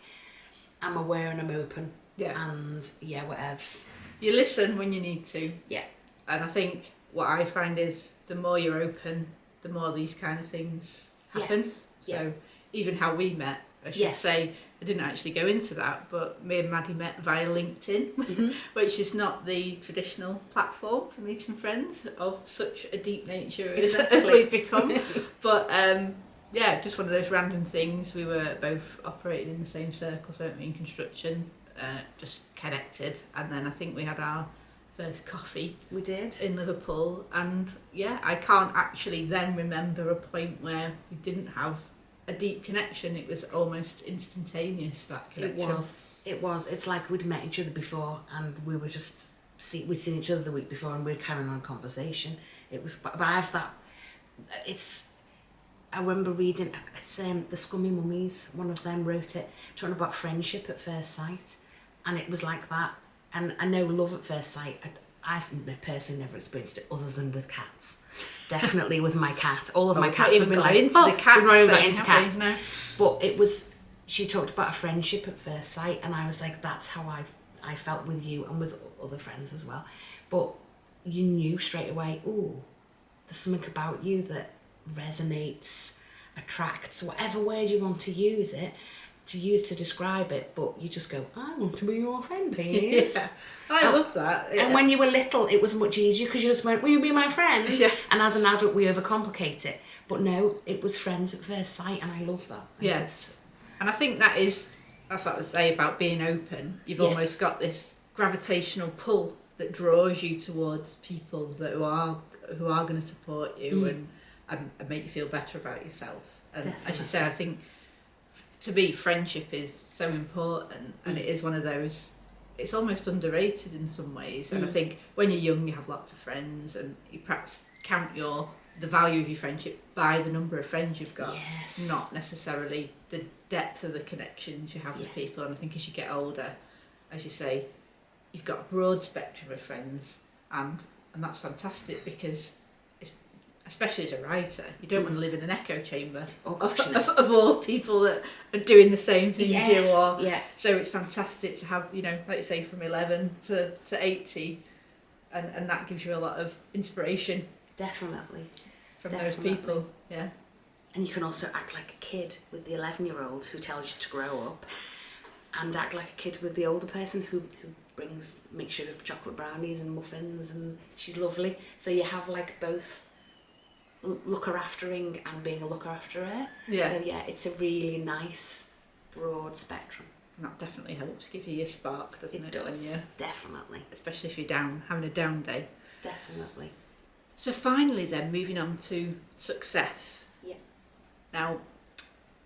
I'm aware and I'm open. Yeah. And whatevs. You listen when you need to. Yeah. And I think what I find is the more you're open, the more these kind of things happen. Yes. So even how we met, I should say, I didn't actually go into that, but me and Maddy met via LinkedIn, which is not the traditional platform for meeting friends of such a deep nature as we've become. But yeah, just one of those random things. We were both operating in the same circles, weren't we, in construction, just connected. And then I think we had our first coffee. We did. In Liverpool. And yeah, I can't actually then remember a point where we didn't have a deep connection. It was almost instantaneous, that connection. It was. It's like we'd met each other before and we were just we'd seen each other the week before and we were carrying on a conversation. It was, but I have that. I remember reading, it's the Scummy Mummies, one of them wrote it, talking about friendship at first sight, and it was like that. And I know love at first sight, I've personally never experienced it other than with cats. Definitely with my cat. All of my cats have been like, into the cats. We've not even got into cats. No. But it was, she talked about a friendship at first sight, and I was like, that's how I felt with you and with other friends as well. But you knew straight away, ooh, there's something about you that resonates, attracts, whatever word you want to use to describe it, but you just go, I want to be your friend, please. I love that. Yeah. And when you were little, it was much easier because you just went, will you be my friend? Yeah. And as an adult, we overcomplicate it. But no, it was friends at first sight, and I love that. Yes. And I think that's what I would say about being open. You've almost got this gravitational pull that draws you towards people that who are going to support you and make you feel better about yourself. And Definitely. as you say, I think to me, friendship is so important, and it is one of those, it's almost underrated in some ways. And I think when you're young, you have lots of friends, and you perhaps count the value of your friendship by the number of friends you've got, not necessarily the depth of the connections you have with people. And I think as you get older, as you say, you've got a broad spectrum of friends, and that's fantastic, because especially as a writer, you don't want to live in an echo chamber of all people that are doing the same thing as you. So it's fantastic to have, like you say, from 11 to 80, and that gives you a lot of inspiration. Definitely. From those people, yeah. And you can also act like a kid with the 11-year-old who tells you to grow up, and act like a kid with the older person who makes sure of chocolate brownies and muffins, and she's lovely. So you have like both looker aftering and being a looker afterer. Yeah. So yeah, it's a really nice broad spectrum. And that definitely helps give you your spark, doesn't it? It does, definitely. Especially if you're down, having a down day. Definitely. So finally then, moving on to success. Yeah. Now,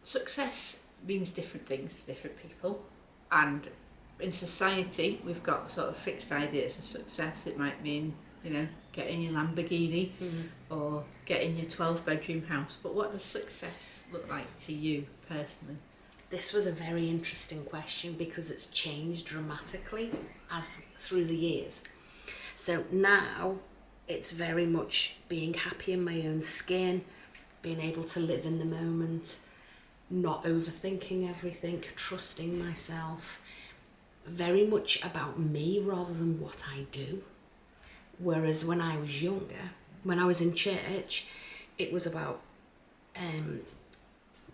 success means different things to different people, and in society we've got sort of fixed ideas of success. It might mean, getting your Lamborghini or getting your 12-bedroom house. But what does success look like to you personally? This was a very interesting question because it's changed dramatically through the years. So now it's very much being happy in my own skin, being able to live in the moment, not overthinking everything, trusting myself. Very much about me rather than what I do. Whereas when I was younger, when I was in church, it was about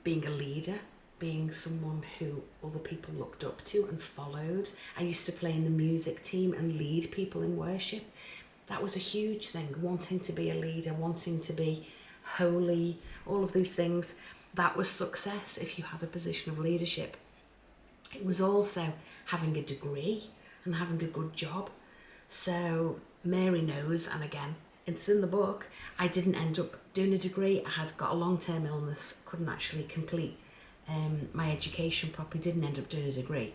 being a leader, being someone who other people looked up to and followed. I used to play in the music team and lead people in worship. That was a huge thing, wanting to be a leader, wanting to be holy, all of these things. That was success if you had a position of leadership. It was also having a degree and having a good job. So Mary knows, and again, it's in the book, I didn't end up doing a degree. I had got a long-term illness, couldn't actually complete my education properly, didn't end up doing a degree.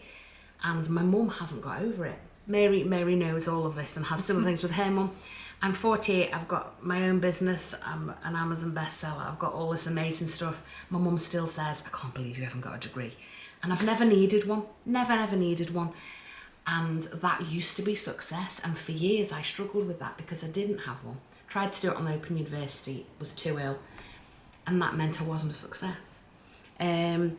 And my mum hasn't got over it. Mary knows all of this and has similar things with her mum. I'm 48, I've got my own business, I'm an Amazon bestseller, I've got all this amazing stuff. My mum still says, I can't believe you haven't got a degree. And I've never needed one, never needed one. And that used to be success, and for years I struggled with that because I didn't have one. Tried to do it on Open University, was too ill, and that meant I wasn't a success. And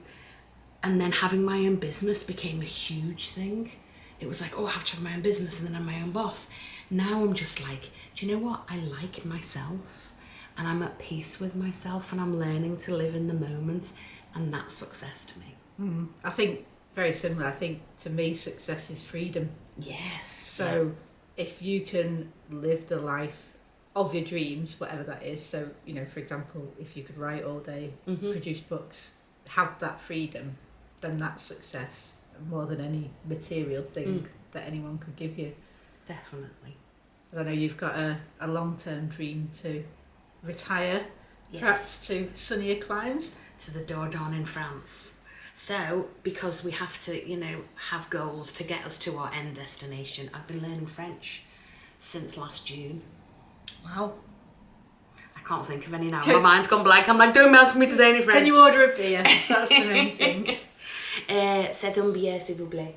then having my own business became a huge thing. It was like, I have to have my own business and then I'm my own boss. Now I'm just like, do you know what? I like myself and I'm at peace with myself and I'm learning to live in the moment, and that's success to me. I think very similar. I think to me, success is freedom. Yes. So if you can live the life of your dreams, whatever that is. So, you know, for example, if you could write all day, produce books, have that freedom, then that's success more than any material thing that anyone could give you. Definitely. I know you've got a long-term dream to retire, perhaps to sunnier climes. To the Dordogne in France. So, because we have to, you know, have goals to get us to our end destination, I've been learning French since last June. Wow. I can't think of any now. My mind's gone blank. I'm like, don't ask me to say any French. Can you order a beer? That's the main thing. C'est un billet, s'il vous plaît.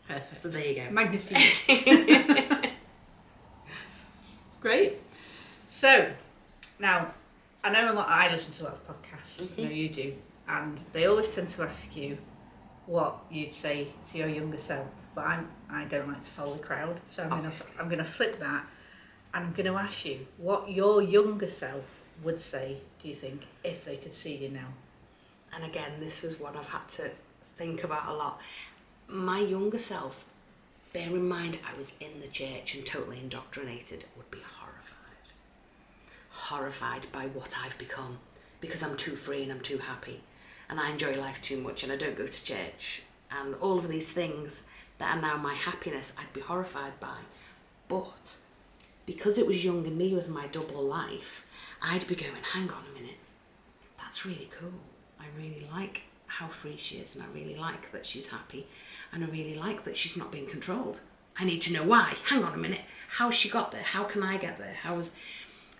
Perfect. So there you go. Magnifique. Great. So, now, I know I listen to a lot of podcasts. I know you do. And they always tend to ask you what you'd say to your younger self. But I don't like to follow the crowd. So I'm going to flip that. And I'm going to ask you what your younger self would say, do you think, if they could see you now? And again, this was what I've had to think about a lot. My younger self, bear in mind I was in the church and totally indoctrinated, would be horrified. Horrified by what I've become, because I'm too free and I'm too happy. And I enjoy life too much and I don't go to church. And all of these things that are now my happiness, I'd be horrified by. But because it was younger me with my double life, I'd be going, hang on a minute, that's really cool. I really like how free she is, and I really like that she's happy, and I really like that she's not being controlled. I need to know why. Hang on a minute, how she got there? How can I get there?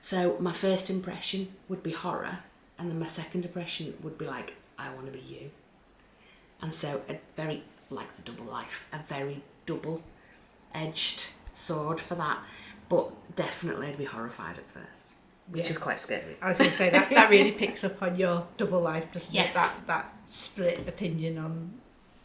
So my first impression would be horror, and then my second impression would be like, I want to be you. And so a very, like the double life, a very double-edged sword for that. But definitely I'd be horrified at first, which is quite scary. I was going to say, that really picks up on your double life, doesn't it? Yes. That split opinion on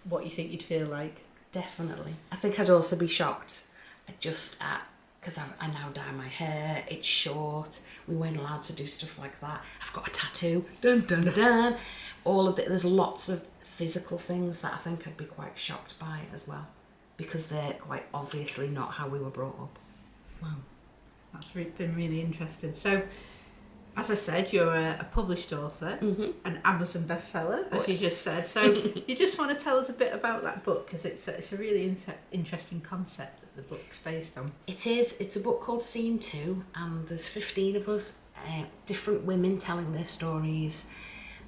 what you think you'd feel like. Definitely. I think I'd also be shocked because I now dye my hair, it's short, we weren't allowed to do stuff like that. I've got a tattoo, dun dun dun. All of it, there's lots of physical things that I think I'd be quite shocked by as well, because they're quite obviously not how we were brought up. Wow, that's been really interesting. So, as I said, you're a published author, an Amazon bestseller, as you just said. So, you just want to tell us a bit about that book, because it's a really interesting concept that the book's based on. It is. It's a book called Scene 2, and there's 15 of us, different women telling their stories,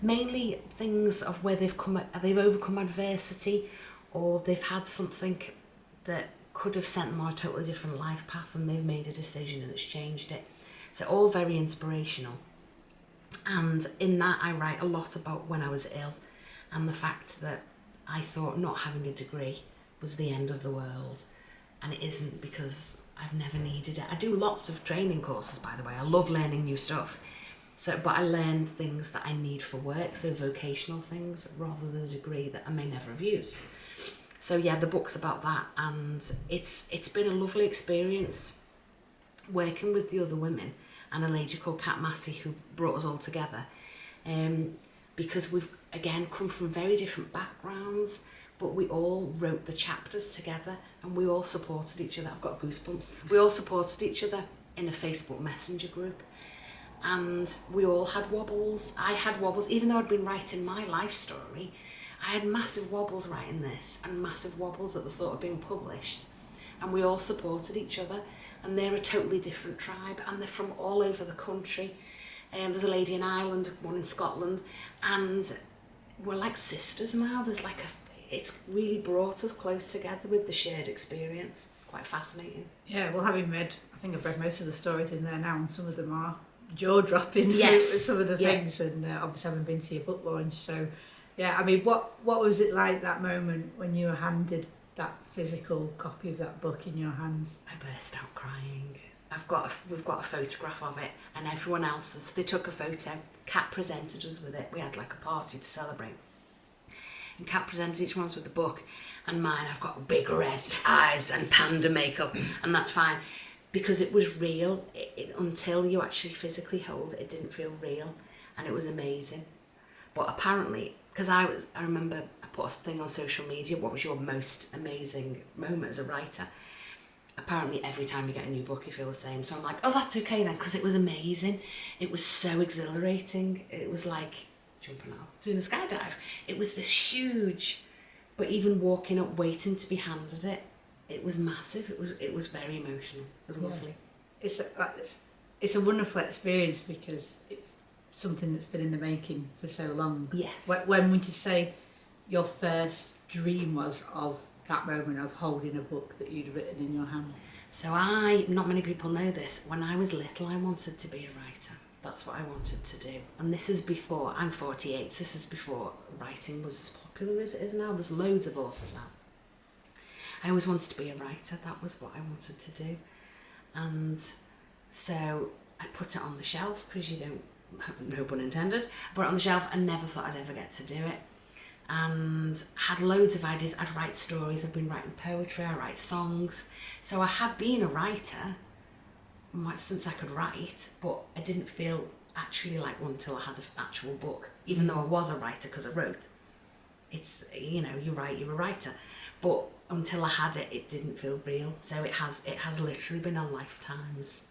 mainly things of where they've overcome adversity, or they've had something that could have sent them on a totally different life path, and they've made a decision and it's changed it. So all very inspirational. And in that I write a lot about when I was ill, and the fact that I thought not having a degree was the end of the world, and it isn't, because I've never needed it. I do lots of training courses, by the way. I love learning new stuff. But I learn things that I need for work, so vocational things, rather than a degree that I may never have used. So yeah, the book's about that, and it's been a lovely experience working with the other women and a lady called Kat Massey who brought us all together, because we've again come from very different backgrounds, but we all wrote the chapters together and we all supported each other. I've got goosebumps. We all supported each other in a Facebook Messenger group, and we all had wobbles. I had wobbles, even though I'd been writing my life story. I had massive wobbles writing this, and massive wobbles at the thought of being published, and we all supported each other. And they're a totally different tribe, and they're from all over the country. There's a lady in Ireland, one in Scotland, and we're like sisters now. It's really brought us close together with the shared experience. It's quite fascinating. Yeah, well, I think I've read most of the stories in there now, and some of them are jaw-dropping. Yes. Some of the things, and obviously I haven't been to your book launch, so yeah, I mean, what was it like, that moment when you were handed that physical copy of that book in your hands? I burst out crying. We've got a photograph of it, and everyone else's. They took a photo. Kat presented us with it. We had like a party to celebrate, and Kat presented each one with the book. And mine, I've got big red eyes and panda makeup, and that's fine, because it was real. Until you actually physically hold it, it didn't feel real, and it was amazing. But apparently, because I remember I put a thing on social media, what was your most amazing moment as a writer? Apparently every time you get a new book you feel the same. So I'm like, oh, that's okay then, because it was amazing. It was so exhilarating. It was like jumping off, doing a skydive. It was this huge, but even walking up, waiting to be handed it, it was massive. It was very emotional. It was lovely. It's a wonderful experience because it's something that's been in the making for so long. Yes. When would you say your first dream was of that moment of holding a book that you'd written in your hand? So not many people know this, when I was little I wanted to be a writer. That's what I wanted to do. And this is before, I'm 48, so this is before writing was as popular as it is now. There's loads of authors now. I always wanted to be a writer, that was what I wanted to do. And so I put it on the shelf, because you don't, no pun intended, I put it on the shelf and never thought I'd ever get to do it. And had loads of ideas. I'd write stories, I've been writing poetry, I write songs. So I have been a writer since I could write, but I didn't feel actually like one until I had an actual book, even though I was a writer because I wrote. It's, you know, you write, you're a writer. But until I had it, it didn't feel real. So it has literally been a lifetime's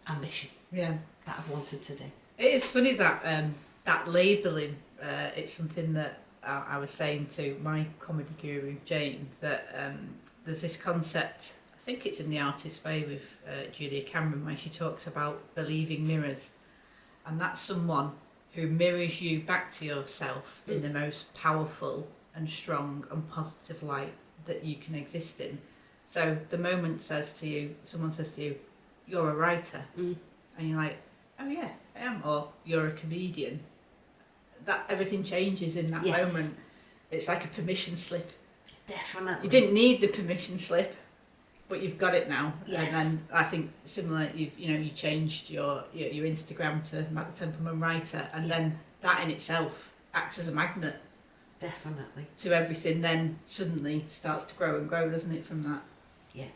ambition that I've wanted to do. It is funny that that labelling, it's something that I was saying to my comedy guru, Jane, that there's this concept, I think it's in The Artist's Way with Julia Cameron, where she talks about believing mirrors. And that's someone who mirrors you back to yourself in the most powerful and strong and positive light that you can exist in. So the moment someone says to you, you're a writer, and you're like, oh yeah, I am, or you're a comedian, that everything changes in that moment. It's like a permission slip. Definitely. You didn't need the permission slip, but you've got it now. Yes. And then I think similar, you changed your Instagram to Maddy Templeman writer, and then that in itself acts as a magnet. Definitely. To everything then suddenly starts to grow and grow, doesn't it, from that? Yeah.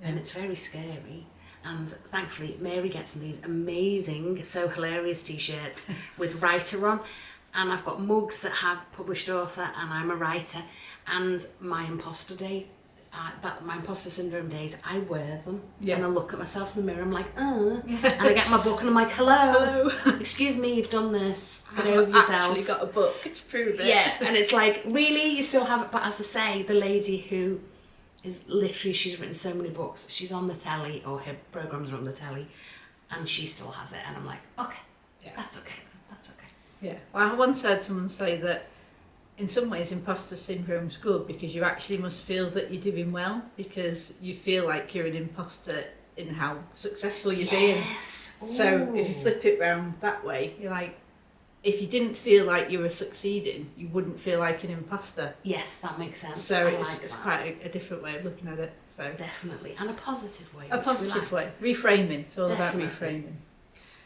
And it's very scary. And thankfully, Mary gets me these amazing, so hilarious t-shirts with writer on. And I've got mugs that have published author and I'm a writer. And my imposter day, my imposter syndrome days, I wear them. And I look at myself in the mirror, I'm like, And I get my book and I'm like, hello. Excuse me, you've done this. Get over yourself. I've actually got a book to prove it. Yeah, and it's like, really? You still have it? But as I say, the lady who is literally, she's written so many books, she's on the telly, or her programmes are on the telly, and she still has it, and I'm like, okay, that's okay then, that's okay. Yeah, well, I once heard someone say that in some ways imposter syndrome's good because you actually must feel that you're doing well, because you feel like you're an imposter in how successful you're being. So if you flip it round that way, you're like, if you didn't feel like you were succeeding, you wouldn't feel like an imposter. Yes, that makes sense. So it's quite a different way of looking at it. So. Definitely, and a positive way. A positive way. Reframing. It's all about reframing.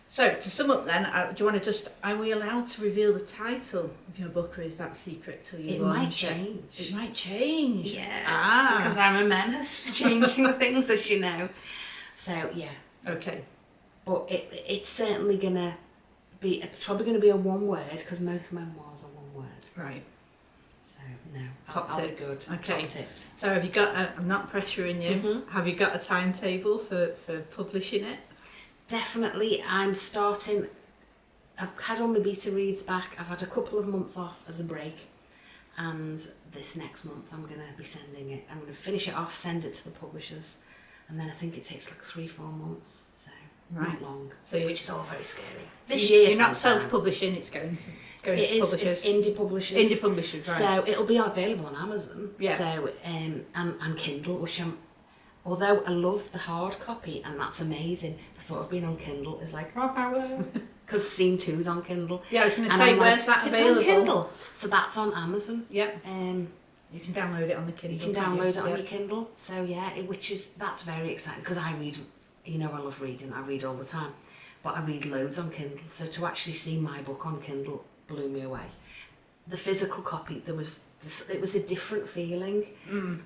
So to sum up then, do you want to are we allowed to reveal the title of your book, or is that secret till you launch it? It might change. Yeah. Because I'm a menace for changing the things, as you know. So yeah. Okay. But it's certainly gonna be, it's probably going to be a one word, because most memoirs are one word. Right. So no, I'll be good. Okay. Top tips. So have you got? I'm not pressuring you. Have you got a timetable for publishing it? Definitely. I'm starting. I've had all my beta reads back. I've had a couple of months off as a break, and this next month I'm going to be sending it. I'm going to finish it off, send it to the publishers, and then I think it takes like 3-4 months. So. Right. Not long, so which is all very scary. This year, you're not self-publishing; it's going to publishers. It's indie publishers. Indie publishers, right? So it'll be available on Amazon. Yeah. So and Kindle, which although I love the hard copy, and that's amazing. The thought of being on Kindle is like, oh my word, because Scene 2's on Kindle. Yeah, I was going to say, where's that available? It's on Kindle, so that's on Amazon. Yep. You can download it on the Kindle. You can download it on your Kindle. So yeah, that's very exciting, because I read. You know, I love reading. I read all the time, but I read loads on Kindle. So to actually see my book on Kindle blew me away. The physical copy, it was a different feeling.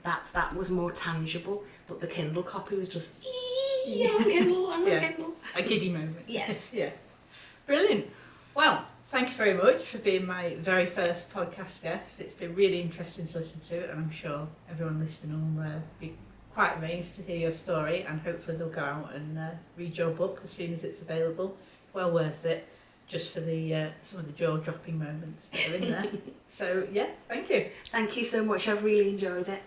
That was more tangible, but the Kindle copy was just, I'm on Kindle, I'm on Kindle. A giddy moment. Yes. Yeah. Brilliant. Well, thank you very much for being my very first podcast guest. It's been really interesting to listen to, and I'm sure everyone listening will be quite amazed to hear your story, and hopefully they'll go out and read your book as soon as it's available. Well worth it, just for the some of the jaw-dropping moments that are in there. So yeah, thank you. Thank you so much, I've really enjoyed it.